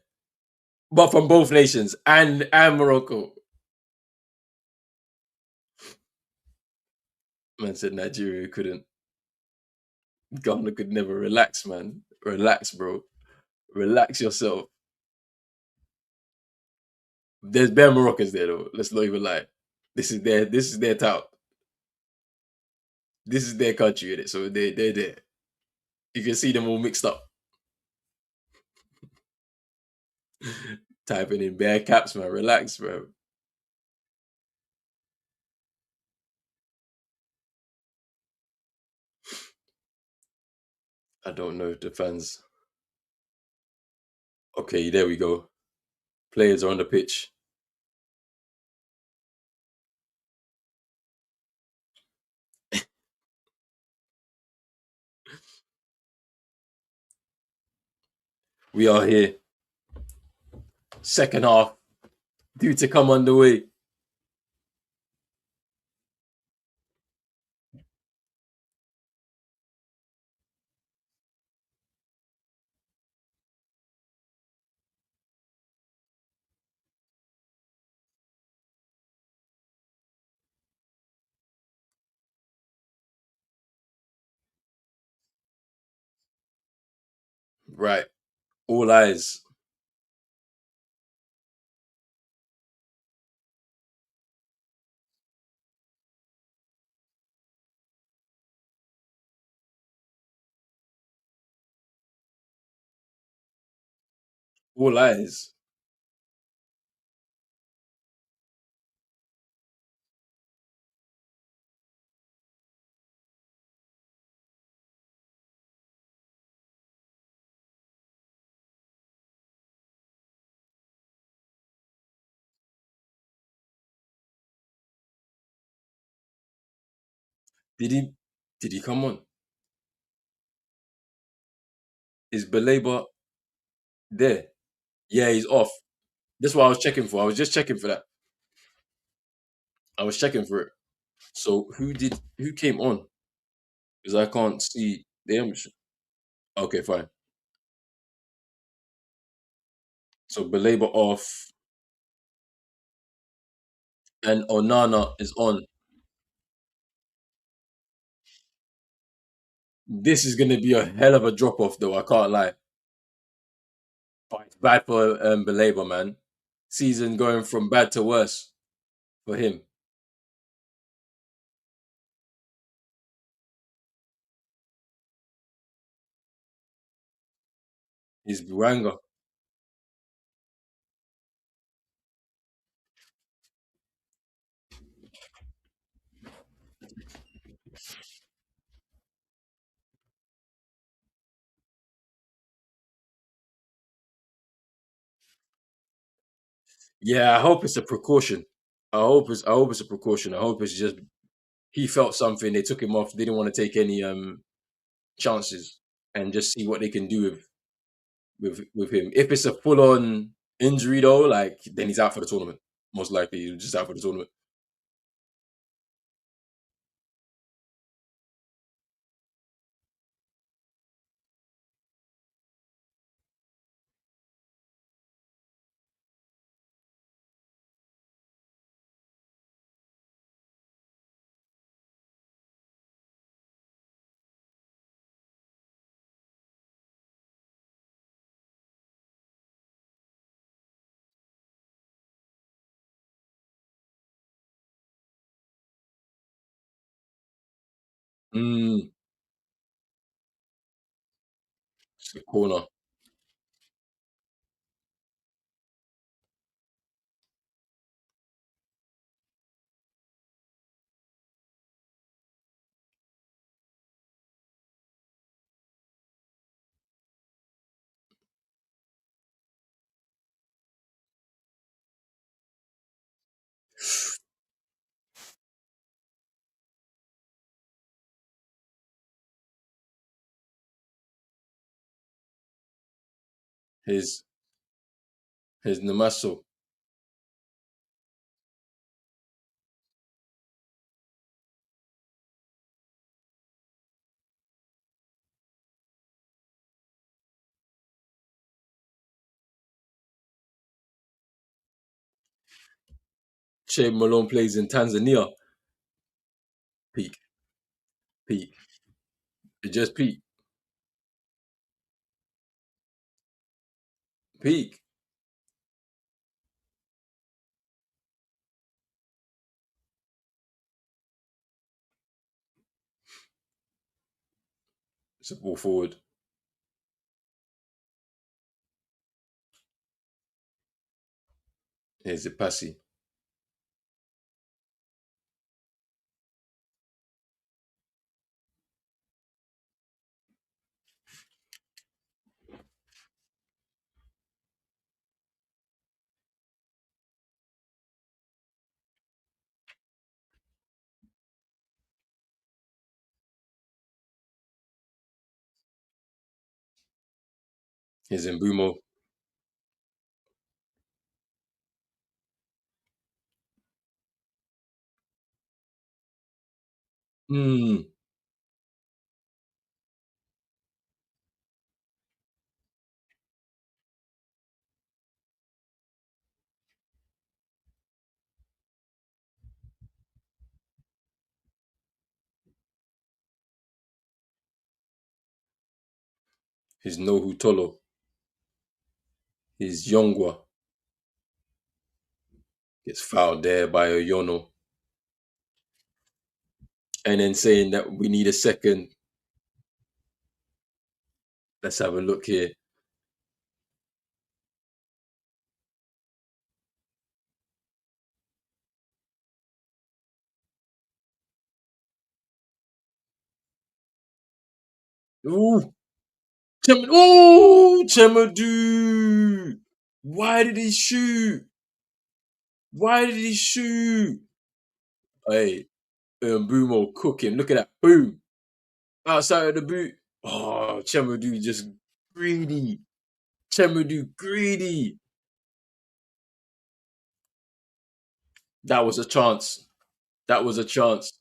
but from both nations and Morocco. Man said Nigeria couldn't. Ghana could never relax, man. Relax, bro. Relax yourself. There's bare Moroccans there though. Let's not even lie. This is their town. This is their country in it. So they're there. You can see them all mixed up. Typing in bare caps, man. Relax, bro. I don't know if the fans. Okay, there we go. Players are on the pitch. We are here. Second half due to come underway. Right. All eyes. All eyes. Did he did he come on? Is Belabor there? Yeah, he's off. That's what I was checking for. I was just checking for that. I was checking for it. So who came on? Because I can't see the image. Okay, fine. So Belabor off and Onana is on. This is gonna be a hell of a drop off though, I can't lie. But it's bad for Belabor, man. Season going from bad to worse for him. He's Buranga. Yeah, I hope it's a precaution. I hope it's a precaution. I hope it's just he felt something. They took him off. They didn't want to take any chances and just see what they can do with him. If it's a full on injury though, like then he's out for the tournament. Most likely, he's just out for the tournament. Mm, it's the corner. His his Namaso. Che Malone plays in Tanzania. Peak, peak. It just peak, peak. It's a ball forward. Here's the passy. Here's Mbumo. Hmm. Here's Nohu Tolo. Here's Yongwa. Gets fouled there by Oyono. And then saying that we need a second. Let's have a look here. Ooh. Ooh, Chemadu. Why did he shoot? Why did he shoot? Hey, Mbumo cooking. Look at that. Boom. Outside of the boot. Oh, Chemadu just greedy. Chemadu greedy. That was a chance. That was a chance.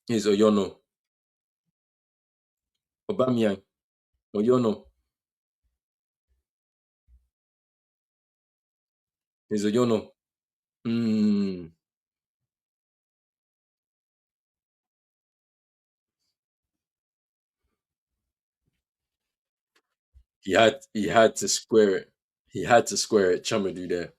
Here's Oyono. Obamyang. Oyono. Here's Oyono. Mm. He had to square it. He had to square it. Chemadu there.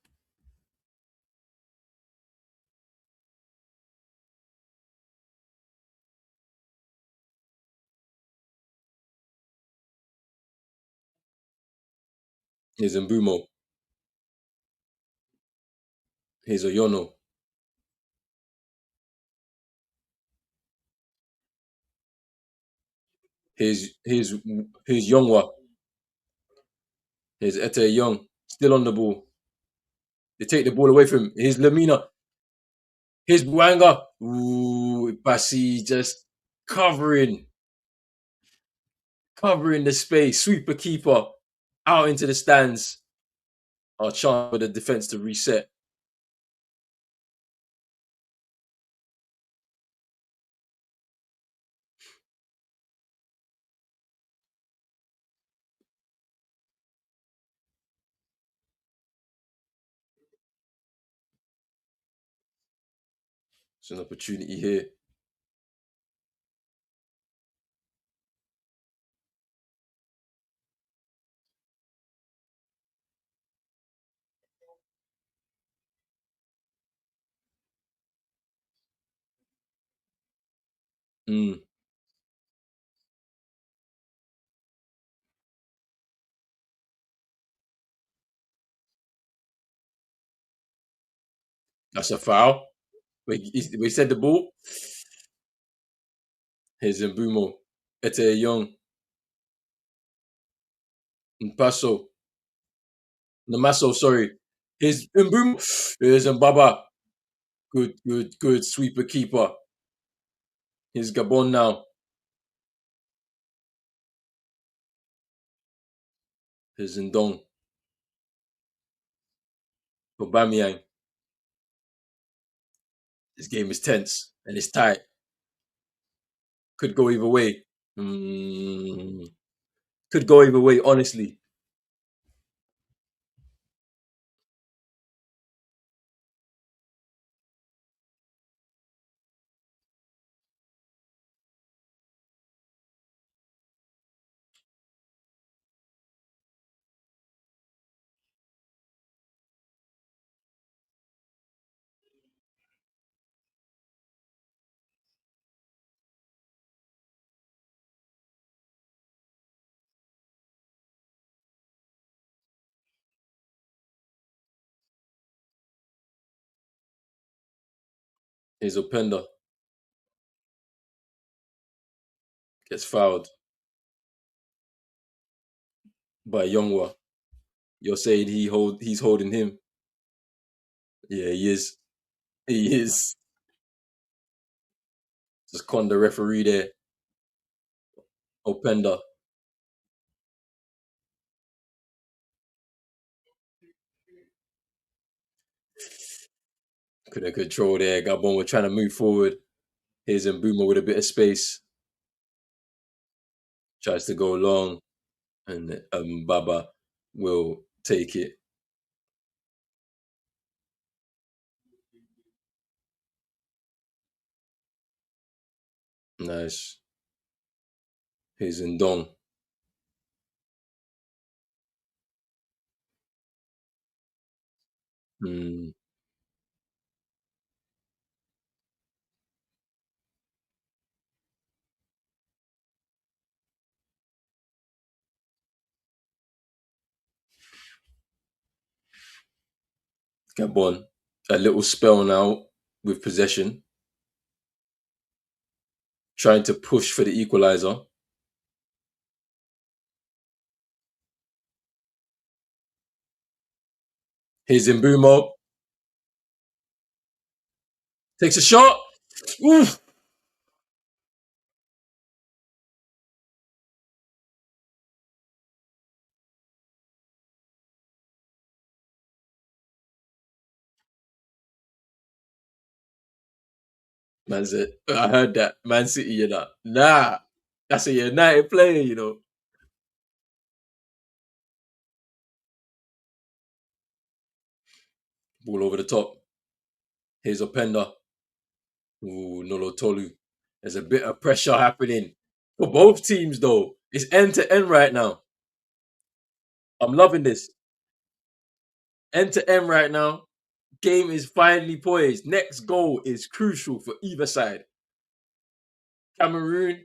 Here's Mbumo. Here's Oyono. Here's Yongwa. Here's Ete Young. Still on the ball. They take the ball away from him. Here's Lamina. Here's Buanga. Ooh, Basi just covering, covering the space. Sweeper keeper out into the stands. Our chance for the defense to reset. It's an opportunity here. Mm, that's a foul. We said the ball. Here's Mbumo. Ete Young. Mpaso. Namaso, sorry. Here's Mbumo. Here's Mbaba. Good, good, good. Sweeper keeper. Here's Gabon now. Here's Ndong. Aubameyang. This game is tense and it's tight. Could go either way. Mm, could go either way, honestly. Here's Openda. Gets fouled by Youngwa. You're saying he's holding him. Yeah, he is. He is. Just con the referee there. Openda. Couldn't control there. Gabon were trying to move forward. Here's Mbuma with a bit of space. Tries to go long. And Baba will take it. Nice. Here's Ndong. Mm, Gabon. A little spell now with possession. Trying to push for the equalizer. Here's Mbumo. Takes a shot. Oof. Man said, I heard that. Man City, you know. Nah. That's a United player, you know. Ball over the top. Here's Openda. Ooh, Nolo Tolu. There's a bit of pressure happening for both teams, though. It's end to end right now. I'm loving this. End to end right now. Game is finally poised. Next goal is crucial for either side. Cameroon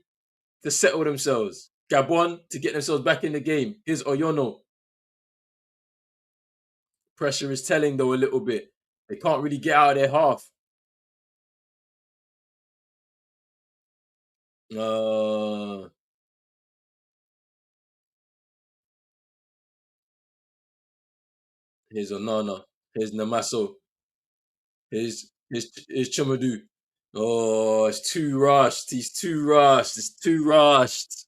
to settle themselves. Gabon to get themselves back in the game. Here's Oyono. Pressure is telling though a little bit. They can't really get out of their half. Uh, here's Onana. Here's Namaso. Here's Chumadu. Oh, it's too rushed. He's too rushed. It's too rushed.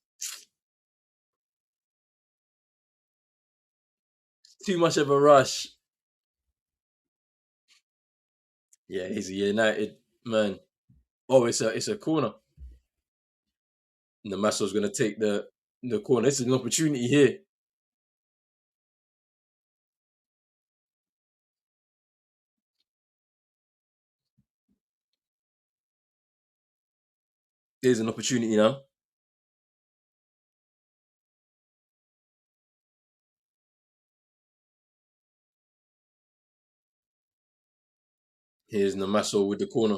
Too much of a rush. Yeah, he's a United man. Oh, it's a corner. Namaso's gonna take the corner. This is an opportunity here. There's an opportunity now. Here's Namaso with the corner.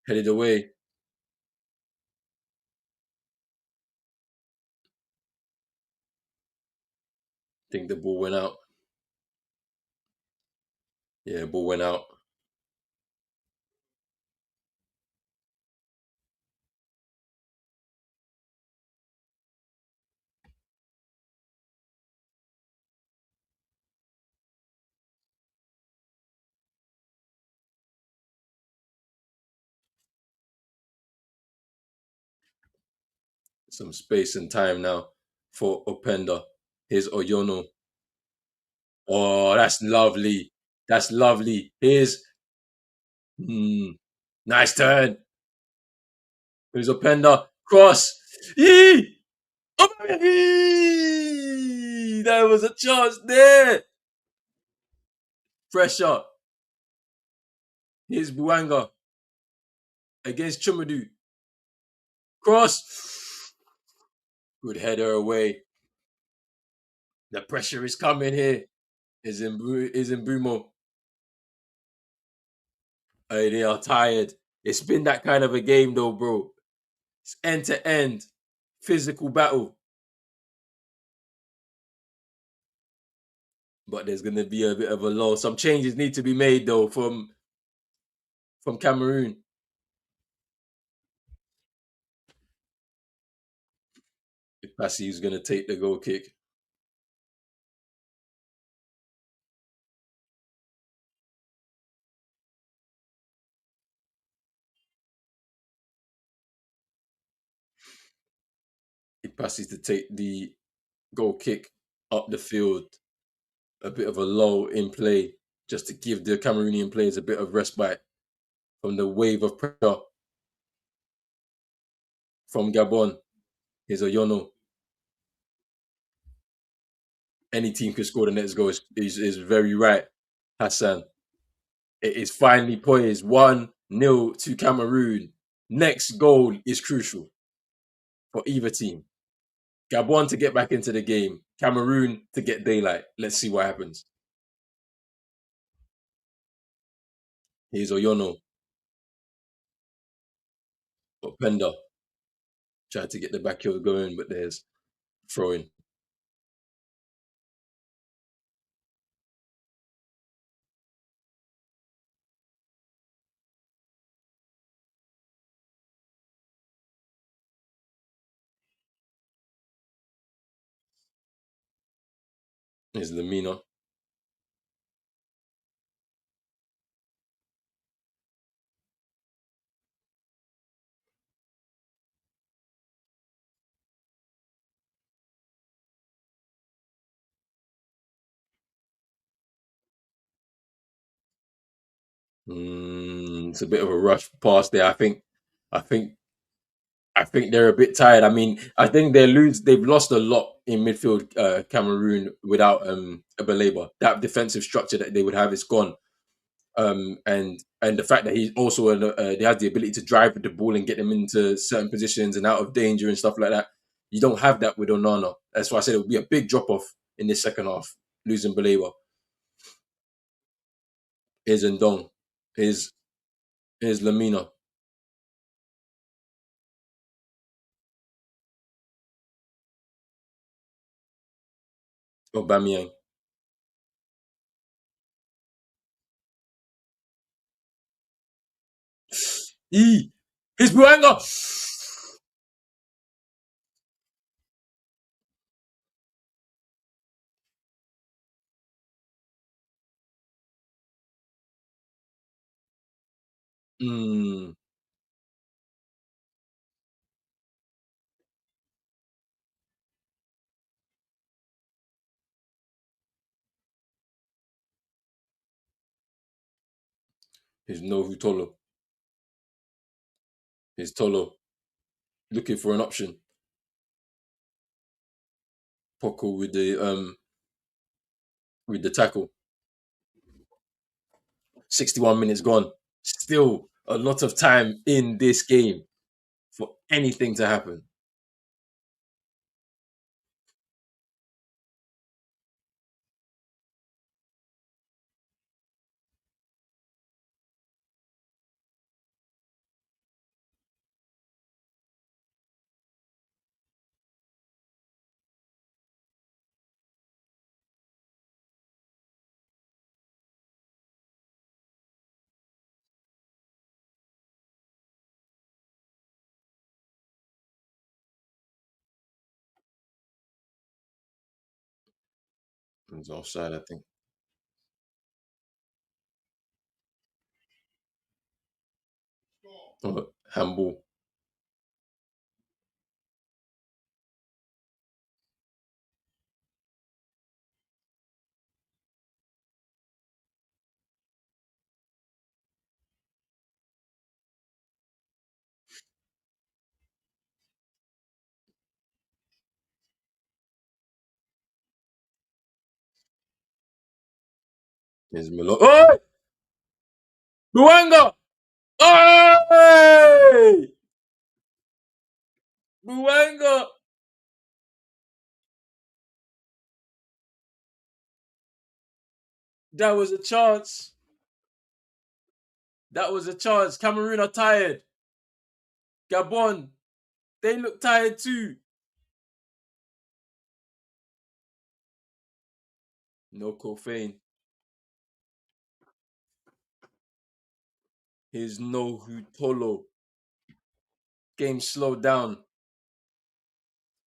Headed away. Think the ball went out. Yeah, ball went out. Some space and time now for Openda. Here's Oyono. Oh, that's lovely. That's lovely. Here's nice turn. Here's Openda. Cross. Yee! Oh, baby! There was a chance there. Pressure. Here's Buanga against Chumadu. Cross. Good header away. The pressure is coming here. Is in Bumo. They are tired. It's been that kind of a game though, bro. It's end to end, physical battle. But there's gonna be a bit of a lull. Some changes need to be made though from Cameroon. If Passy is gonna take the goal kick. If Passy's to take the goal kick up the field, a bit of a lull in play, just to give the Cameroonian players a bit of respite from the wave of pressure from Gabon. Here's Oyono. Any team could score the next goal is very right, Hassan. It is finally poised 1-0 to Cameroon. Next goal is crucial for either team. Gabon to get back into the game, Cameroon to get daylight. Let's see what happens. Here's Oyono. Openda tried to get the back heel going, but there's throwing. Here's Lamina. It's a bit of a rush pass there. I think I think they're a bit tired. I mean, I think they've lost a lot in midfield, Cameroon without a Baleba. That defensive structure that they would have is gone. And the fact that he also they has the ability to drive with the ball and get them into certain positions and out of danger and stuff like that. You don't have that with Onana. That's why I said it would be a big drop off in the second half, losing Baleba. Here's Ndong. Here's here's Lamina. Aubameyang. Here's Buanga. Mm, here's Novu Tolo. Here's Tolo looking for an option. Poco with the tackle. 61 minutes gone. Still a lot of time in this game for anything to happen. It's offside, I think. Oh, handball. Here's Malone. Oh! Buanga! Oh! Buanga! That was a chance. That was a chance. Cameroon are tired. Gabon, they look tired too. No Kofane. Here's no Hutolo. Game slowed down.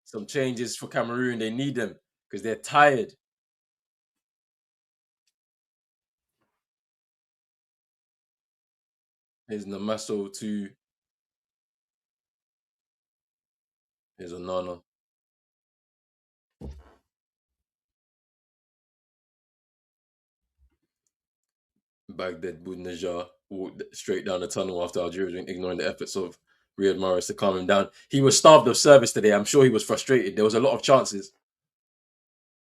Some changes for Cameroon. They need them because they're tired. Here's Namaso to here's Onana. Baghdad Boudnajar walked straight down the tunnel after Algeria, ignoring the efforts of Riyad Mahrez to calm him down. He was starved of service today. I'm sure he was frustrated. There was a lot of chances.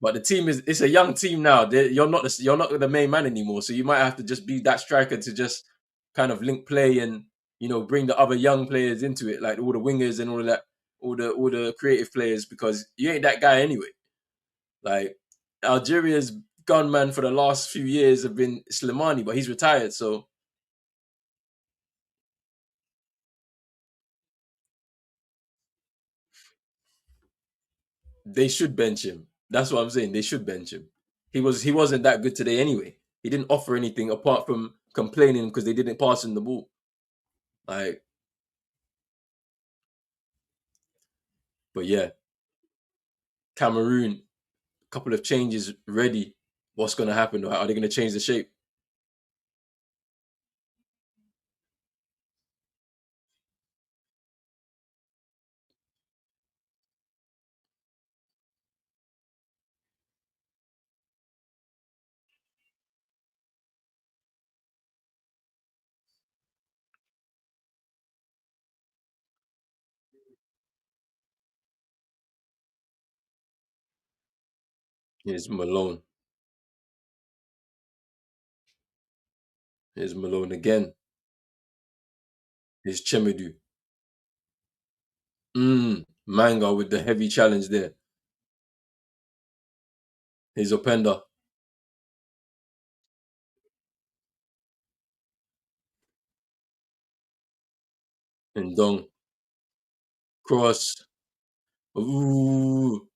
But the team it's a young team now. You're not the main man anymore. So you might have to just be that striker to just kind of link play and bring the other young players into it, like all the wingers and all of that, all the creative players, because you ain't that guy anyway. Like Algeria's gunman for the last few years have been Slimani, but he's retired, so they should bench him. That's what I'm saying. They should bench him. He wasn't that good today anyway. He didn't offer anything apart from complaining because they didn't pass him the ball. Like, but yeah, Cameroon, couple of changes ready. What's going to happen? Are they going to change the shape? Here's Malone. Here's Malone again. Here's Chemedu. Manga with the heavy challenge there. Here's Openda. And Dong. Cross. Ooh.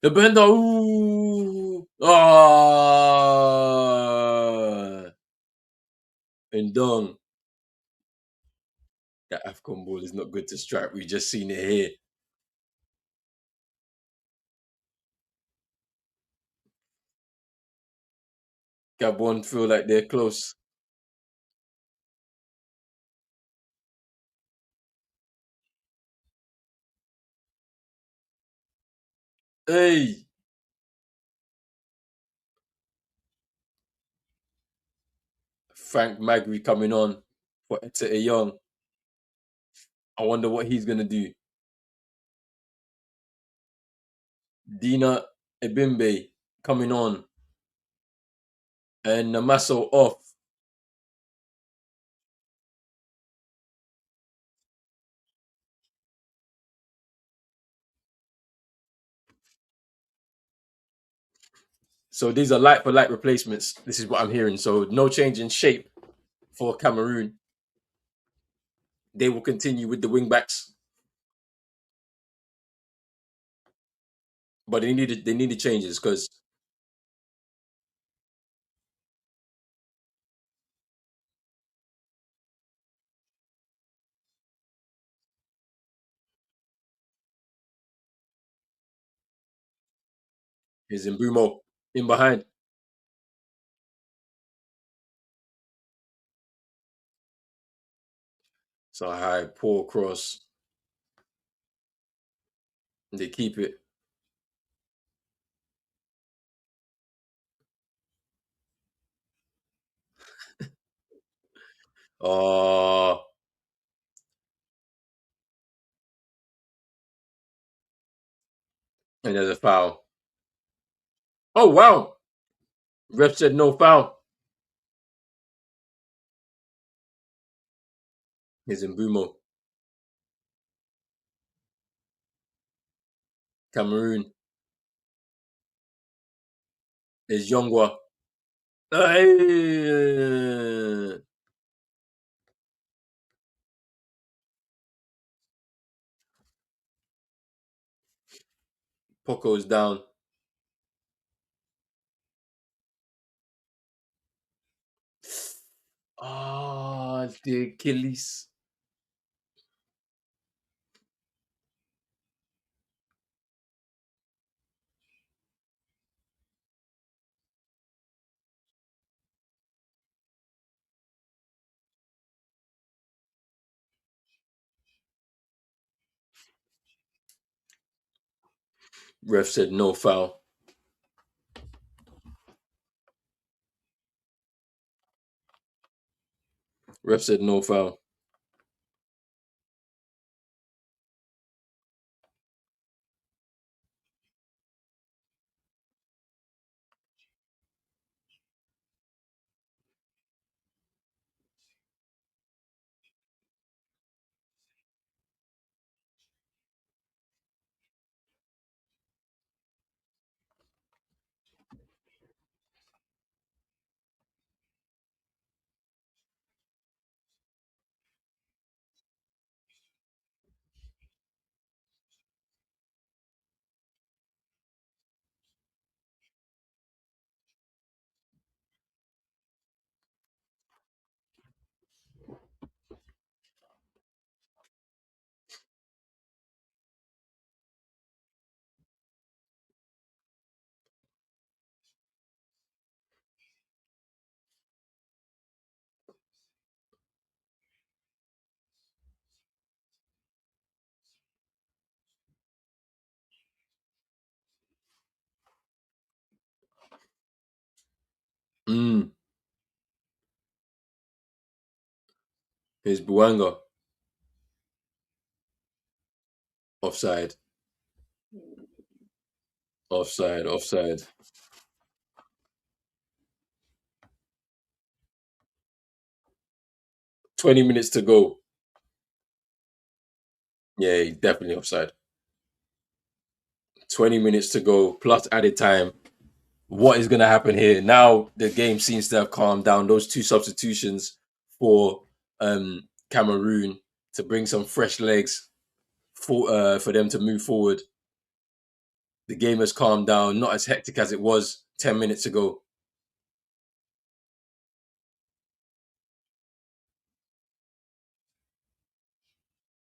The bender. Ooh. Ah. And Dong. That Afcon ball is not good to strike. We've just seen it here. Gabon feel like they're close. Hey. Frank Magri coming on for Etete Young. I wonder what he's going to do. Dina Ebimbe coming on. And Namaso off. So these are light for light replacements. This is what I'm hearing. So no change in shape for Cameroon. They will continue with the wing backs, but they needed changes because here's Mbumo in behind. So high, poor cross. They keep it. Oh, and there's a foul. Oh wow! Ref said no foul. Is Mbumo. Cameroon is Yongwa. Hey! Poco's down. Ah, the Achilles. Ref said no foul. Ref said no foul. Mm. Here's Buanga. Offside. Offside. Offside. 20 minutes to go. Yeah, he's definitely offside. 20 minutes to go, plus added time. What is going to happen here? Now the game seems to have calmed down. Those two substitutions for Cameroon to bring some fresh legs for them to move forward. The game has calmed down, not as hectic as it was 10 minutes ago.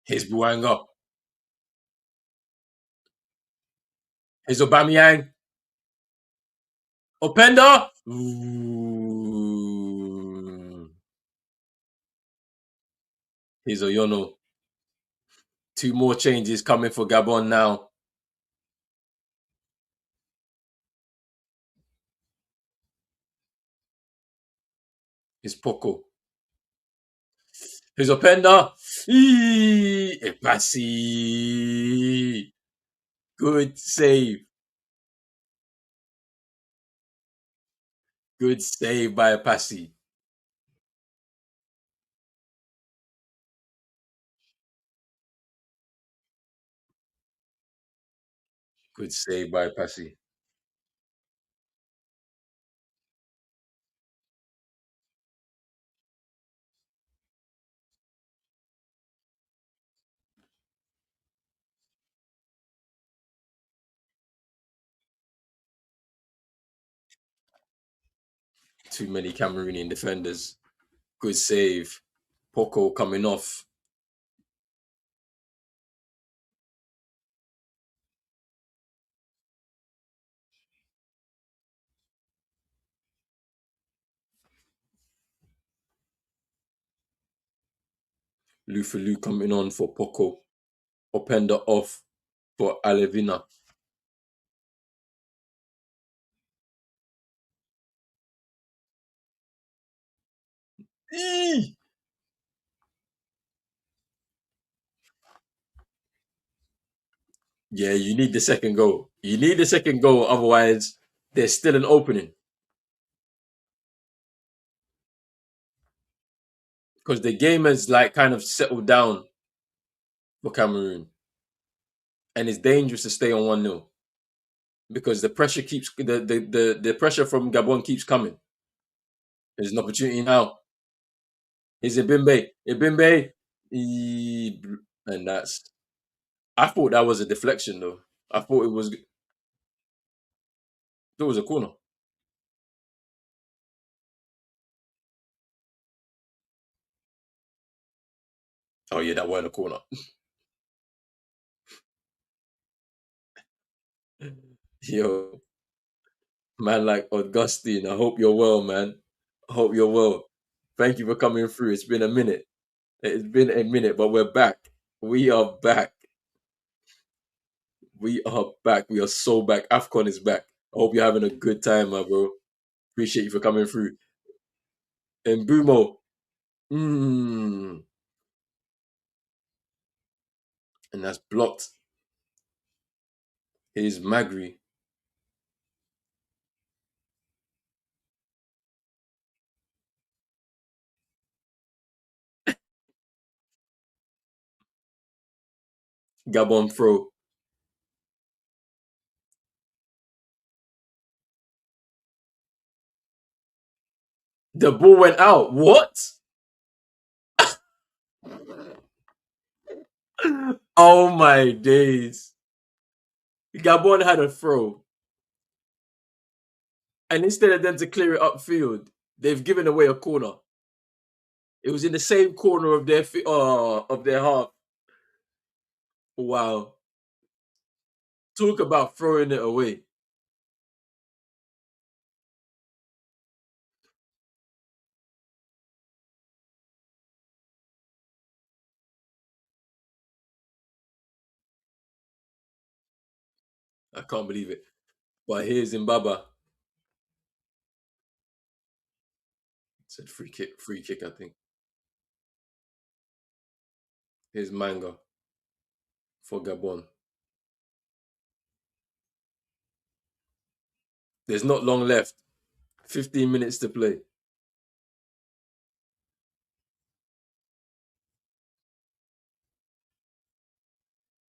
Here's Buanga. Here's Aubameyang. Openda. Ooh. Here's Oyono. Two more changes coming for Gabon now. Here's Poco. Here's Openda. Epasi. Good save. Good save by Epasi. Good save by Epasi. Too many Cameroonian defenders. Good save. Poco coming off. Lufulu coming on for Poco. Openda off for Alevina. Eee! Yeah, you need the second goal. You need the second goal, otherwise there's still an opening. because the game has like kind of settled down for Cameroon, and it's dangerous to stay on 1-0 because the pressure keeps the pressure from Gabon keeps coming. There's an opportunity now. Is Ibimbe? Ibimbe, and that's. I thought that was a deflection though. I thought it was a corner. Oh yeah, that wasn't a corner. Yo, man, like Augustine. I hope you're well, man. I hope you're well. Thank you for coming through. It's been a minute. It's been a minute, but we're back. We are back. We are back. We are so back. Afcon is back. I hope you're having a good time, my bro. Appreciate you for coming through. And Bumo, and that's blocked. Here's Magri. Gabon throw. The ball went out. What? Oh my days. Gabon had a throw. And instead of them to clear it upfield, they've given away a corner. It was in the same corner of their half. Wow. Talk about throwing it away. I can't believe it. But here's Mbaba. Said free kick, I think. Here's Manga for Gabon. There's not long left. 15 minutes to play.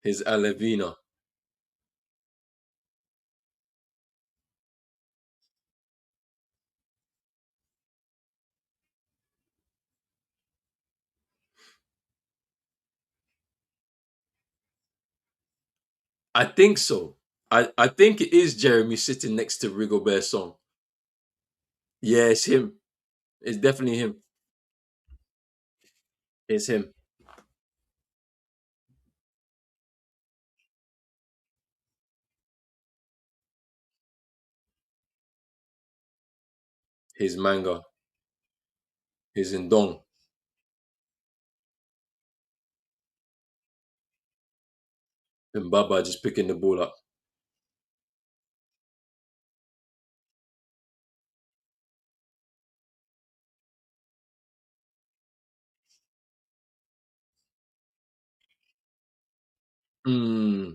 Here's Alevina. I think so. I think it is Jeremy sitting next to Rigobert's song. Yeah, it's him. It's definitely him. It's him. His Manga. His Ndong. And Baba just picking the ball up. Hmm.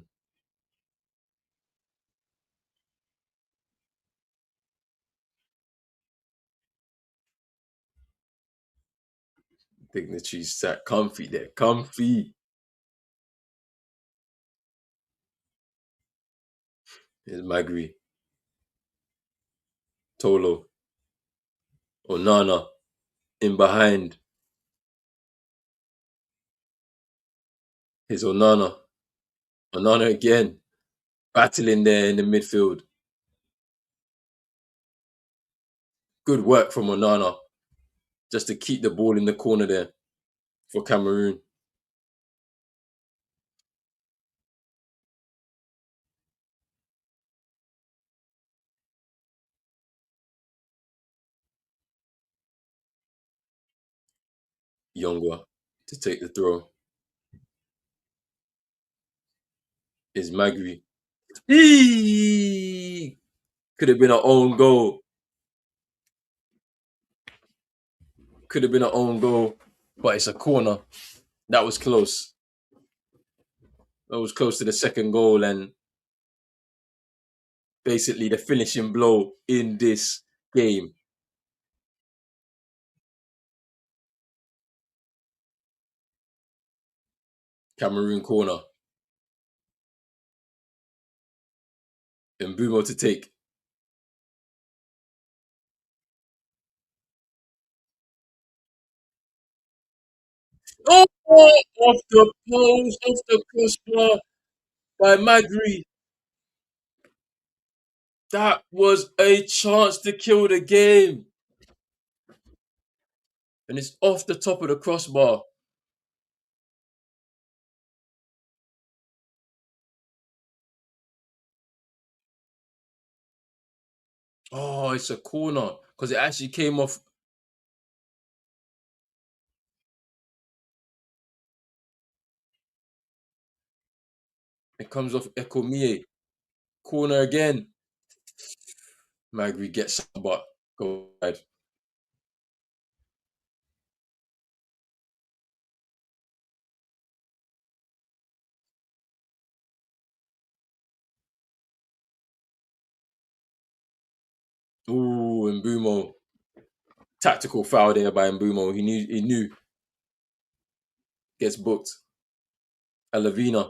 Dignity sat comfy there. Comfy. Here's Magri. Tolo. Onana. In behind. Here's Onana. Onana again. Battling there in the midfield. Good work from Onana. Just to keep the ball in the corner there for Cameroon. Yongwa to take the throw. Is Magri. Eee! Could have been an own goal. Could have been an own goal, but it's a corner. That was close. That was close to the second goal and basically the finishing blow in this game. Cameroon corner. Mbumo to take. Oh, off the post, off the crossbar by Magri. That was a chance to kill the game. And it's off the top of the crossbar. Oh, it's a corner because it actually came off. It comes off Ekomie. Corner again. Magri gets some, but go ahead. Ooh, Mbumo. Tactical foul there by Mbumo. He knew gets booked. Alavina.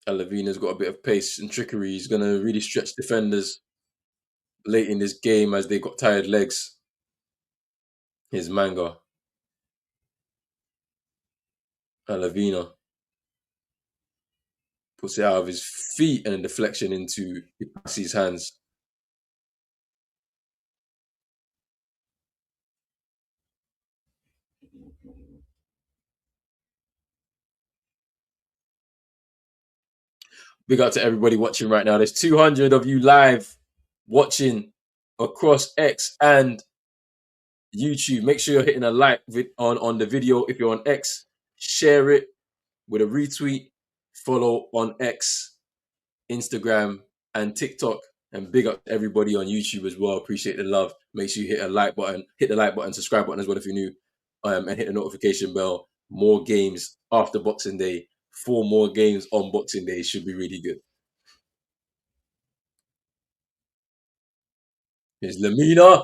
Alavina's got a bit of pace and trickery. He's gonna really stretch defenders late in this game as they got tired legs. His manga. Alavina puts it out of his feet and a deflection into Ipasi's hands. Big up to everybody watching right now. There's 200 of you live watching across X and YouTube. Make sure you're hitting a like on the video. If you're on X, share it with a retweet. Follow on X, Instagram, and TikTok. And big up to everybody on YouTube as well. Appreciate the love. Make sure you hit a like button, hit the like button, subscribe button as well if you're new, and hit the notification bell. More games after Boxing Day. 4 more games on Boxing Day should be really good. Here's Lamina.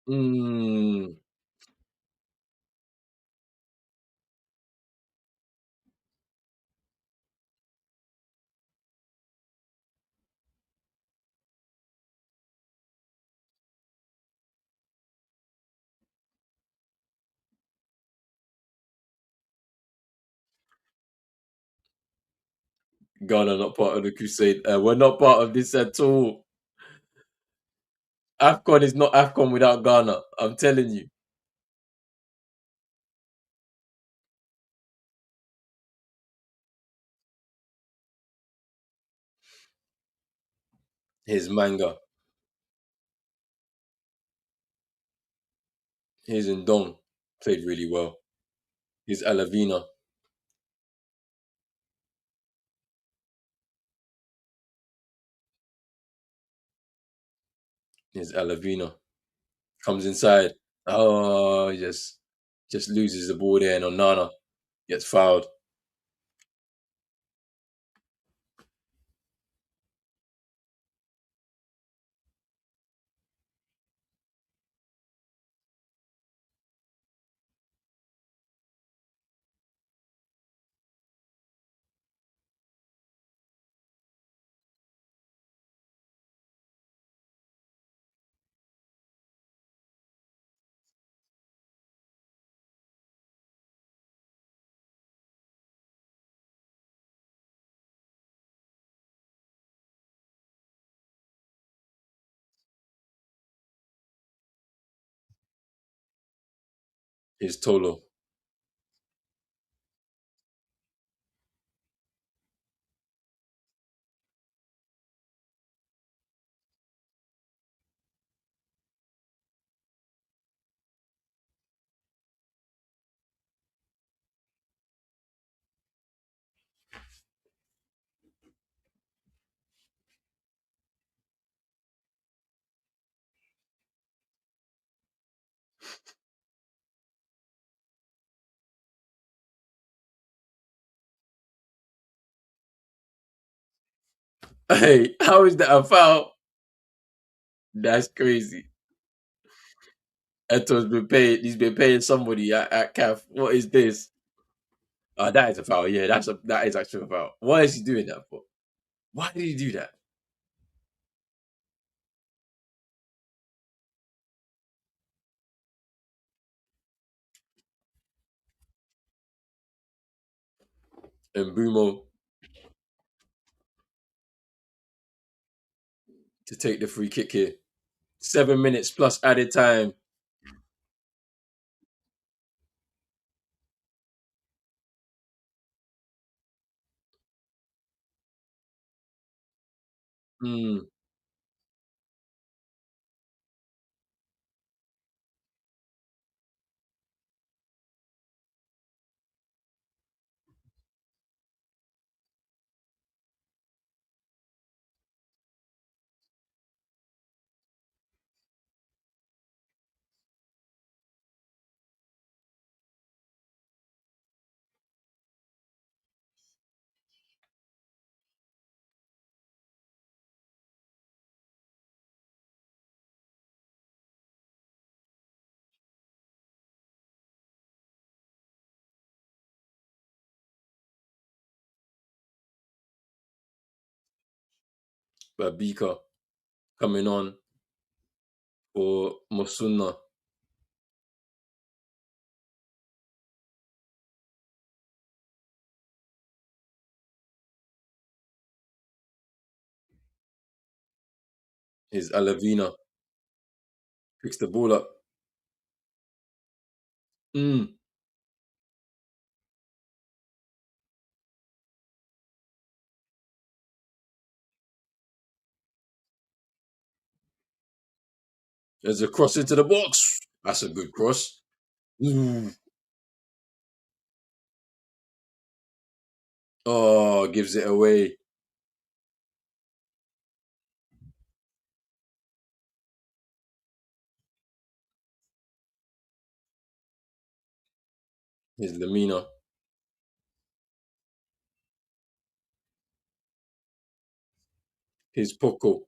Mm, Ghana not part of the crusade. We're not part of this at all. Afcon is not Afcon without Ghana. I'm telling you. His manga. His Ndong played really well. His Alavina. His Alavina comes inside. Oh, just loses the ball there, and Onana gets fouled. His Tolo. Hey, how is that a foul? That's crazy. Eto's been paying. He's been paying somebody at CAF. What is this? That is a foul. Yeah, that is actually a foul. Why is he doing that for? Why did he do that? And Brumo to take the free kick here. 7 minutes plus added time. Mm, Babika coming on for Mosuna is Alavina. Picks the ball up. Mm, there's a cross into the box. That's a good cross. Ooh. Oh, gives it away. Here's Lamina. Here's Poco.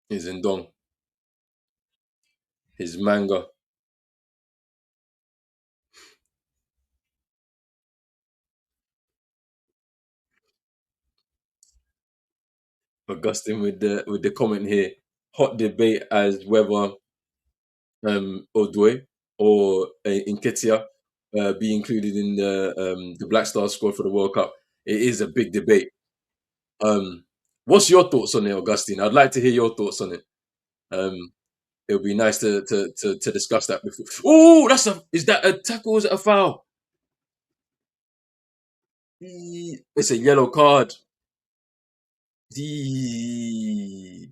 Here's Ndong. Here's Manga. Augustine with the comment here. Hot debate as whether Odwe or Nketiah be included in the Black Star squad for the World Cup. It is a big debate. Um, what's your thoughts on it, Augustine? I'd like to hear your thoughts on it. Um, it would be nice to discuss that before. Oh, is that a tackle? Or is it a foul? It's a yellow card. The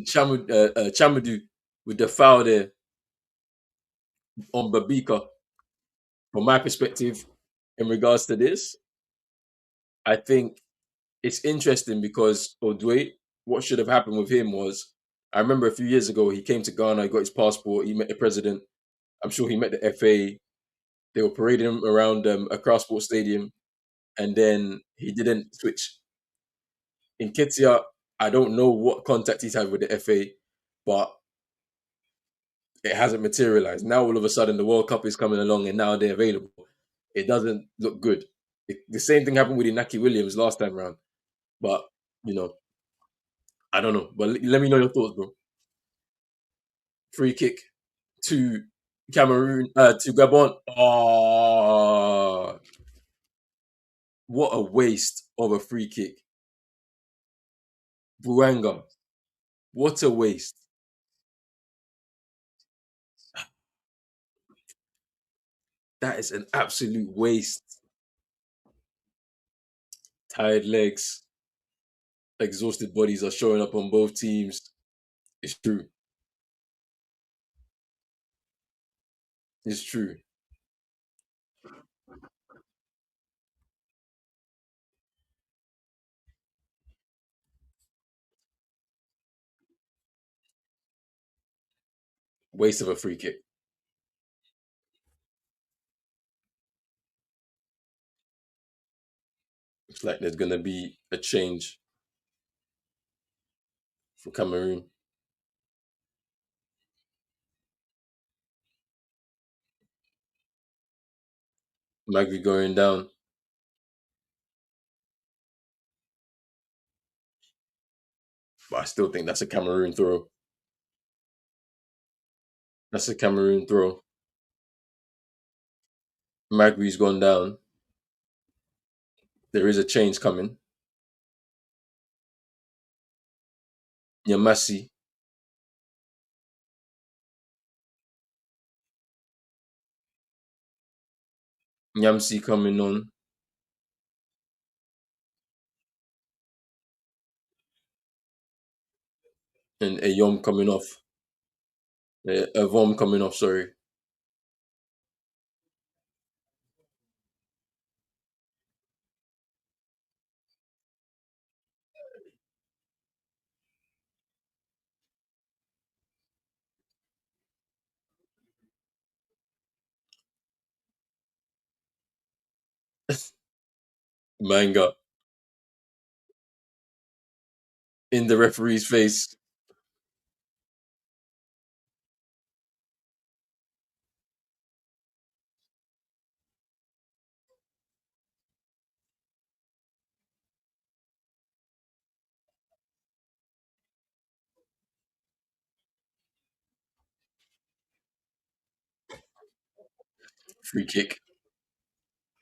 Chamadu with the foul there on Babika. From my perspective, in regards to this, I think it's interesting because Odwe, what should have happened with him was, I remember a few years ago he came to Ghana, he got his passport, he met the president. I'm sure he met the FA. They were parading him around a crowd sports stadium, and then he didn't switch. In Ketia, I don't know what contact he's had with the FA, but it hasn't materialized. Now all of a sudden the World Cup is coming along, and now they're available. It doesn't look good. The same thing happened with Inaki Williams last time round, but you know, I don't know. But let me know your thoughts, bro. Free kick to Cameroon, to Gabon. Oh, what a waste of a free kick. Buanga, what a waste. That is an absolute waste. Tired legs, exhausted bodies are showing up on both teams. It's true. It's true. Waste of a free kick. Looks like there's gonna be a change for Cameroon. Magri going down, but I still think that's a Cameroon throw. That's a Cameroon throw. Magri's gone down. There is a change coming. Yamasi, Nyamsi coming on, and Ayom coming off. Avom coming off. Sorry. Manga in the referee's face. Free kick.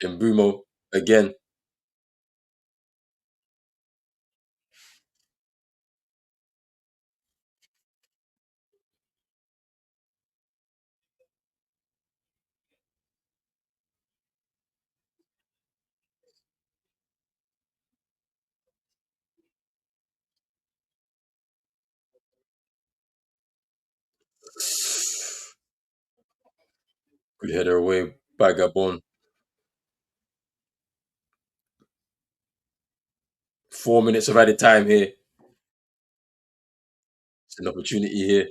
And Bumo again. Good header away by Gabon. 4 minutes of added time here. It's an opportunity here.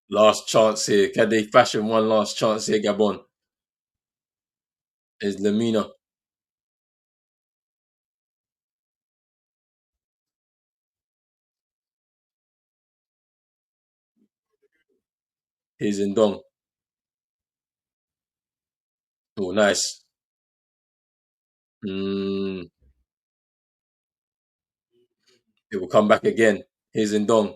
Last chance here. Can they fashion one last chance here, Gabon? Is Lamina. Here's Ndong. Oh, nice. Mm, it will come back again. Here's Ndong.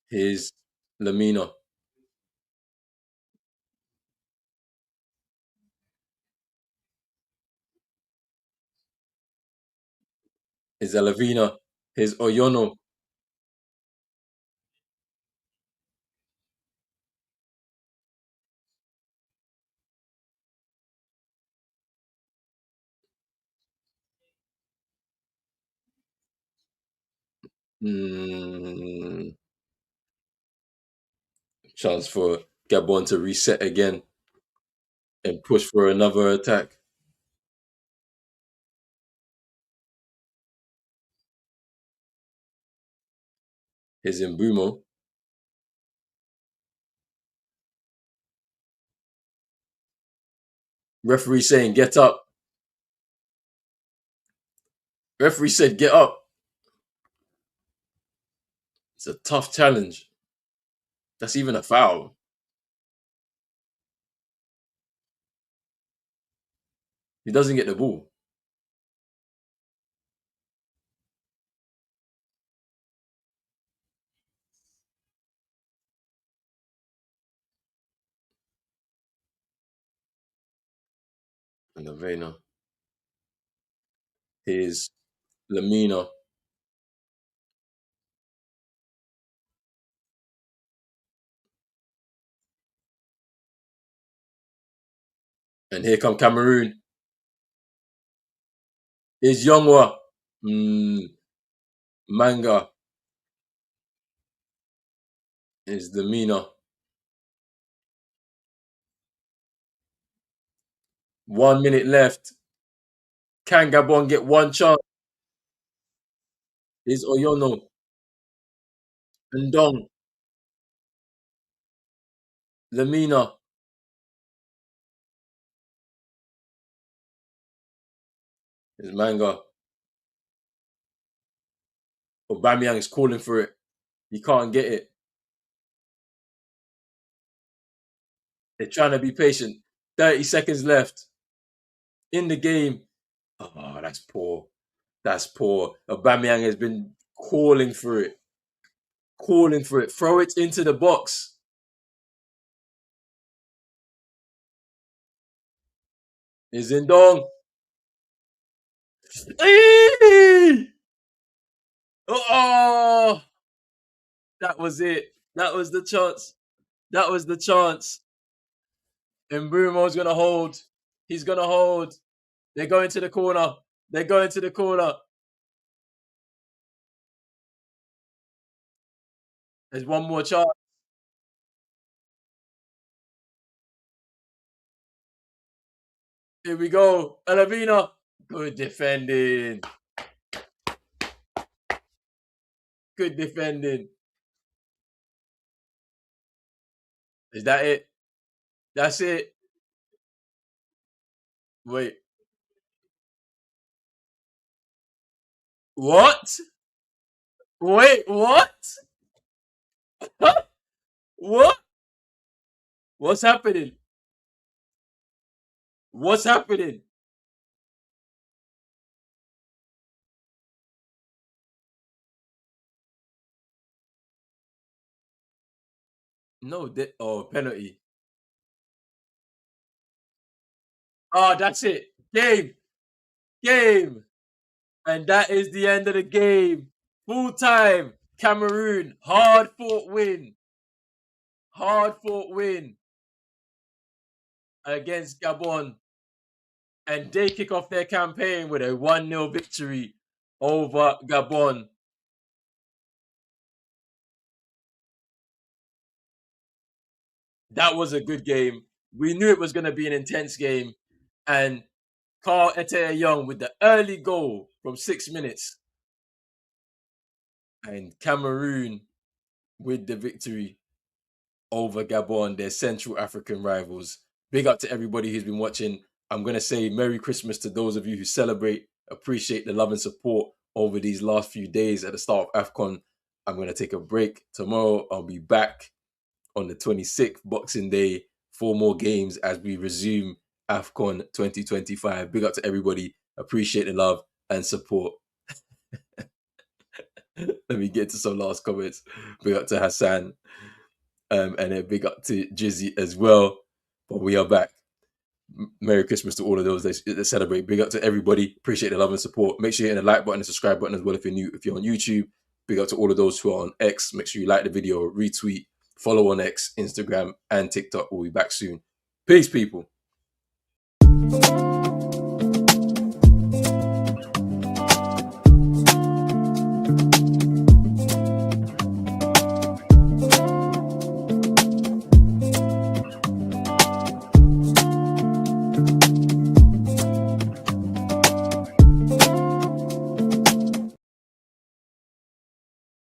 Here's Lamina. Here's Alavina. Here's Oyono. Mm, chance for Gabon to reset again and push for another attack. Here's Mbumo. Referee saying get up. Referee said get up. It's a tough challenge. That's even a foul. He doesn't get the ball. And the Vena. Here's Lamina. And here come Cameroon. Here's Youngwa. Manga. Here's Lamina. 1 minute left. Can Gabon get one chance? Is Oyono, Ndong, Lamina, is Manga. Aubameyang is calling for it. He can't get it. They're trying to be patient. 30 seconds left in the game. Oh, that's poor. That's poor. Aubameyang has been calling for it. Calling for it. Throw it into the box. Is Ndong. Oh, that was it. That was the chance. That was the chance. And Brumo's gonna hold. He's gonna hold. They're going to the corner. They're going to the corner. There's one more chance. Here we go. Alavina. Good defending. Good defending. Is that it? That's it. Wait. What? Wait, what? What? What's happening? What's happening? No, oh, penalty. Oh, that's it. Game. Game. And that is the end of the game. Full time. Cameroon. Hard fought win. Hard fought win against Gabon. And they kick off their campaign with a 1-0 victory over Gabon. That was a good game. We knew it was going to be an intense game. And Carl Etea Young with the early goal from 6 minutes. And Cameroon with the victory over Gabon, their Central African rivals. Big up to everybody who's been watching. I'm going to say Merry Christmas to those of you who celebrate. Appreciate the love and support over these last few days at the start of Afcon. I'm going to take a break. Tomorrow, I'll be back on the 26th, Boxing Day. 4 more games as we resume Afcon 2025. Big up to everybody. Appreciate the love and support. Let me get to some last comments. Big up to Hassan. And then big up to Jizzy as well. But we are back. Merry Christmas to all of those that celebrate. Big up to everybody. Appreciate the love and support. Make sure you hit the like button and subscribe button as well if you're new. If you're on YouTube, big up to all of those who are on X. Make sure you like the video, retweet, follow on X, Instagram, and TikTok. We'll be back soon. Peace, people.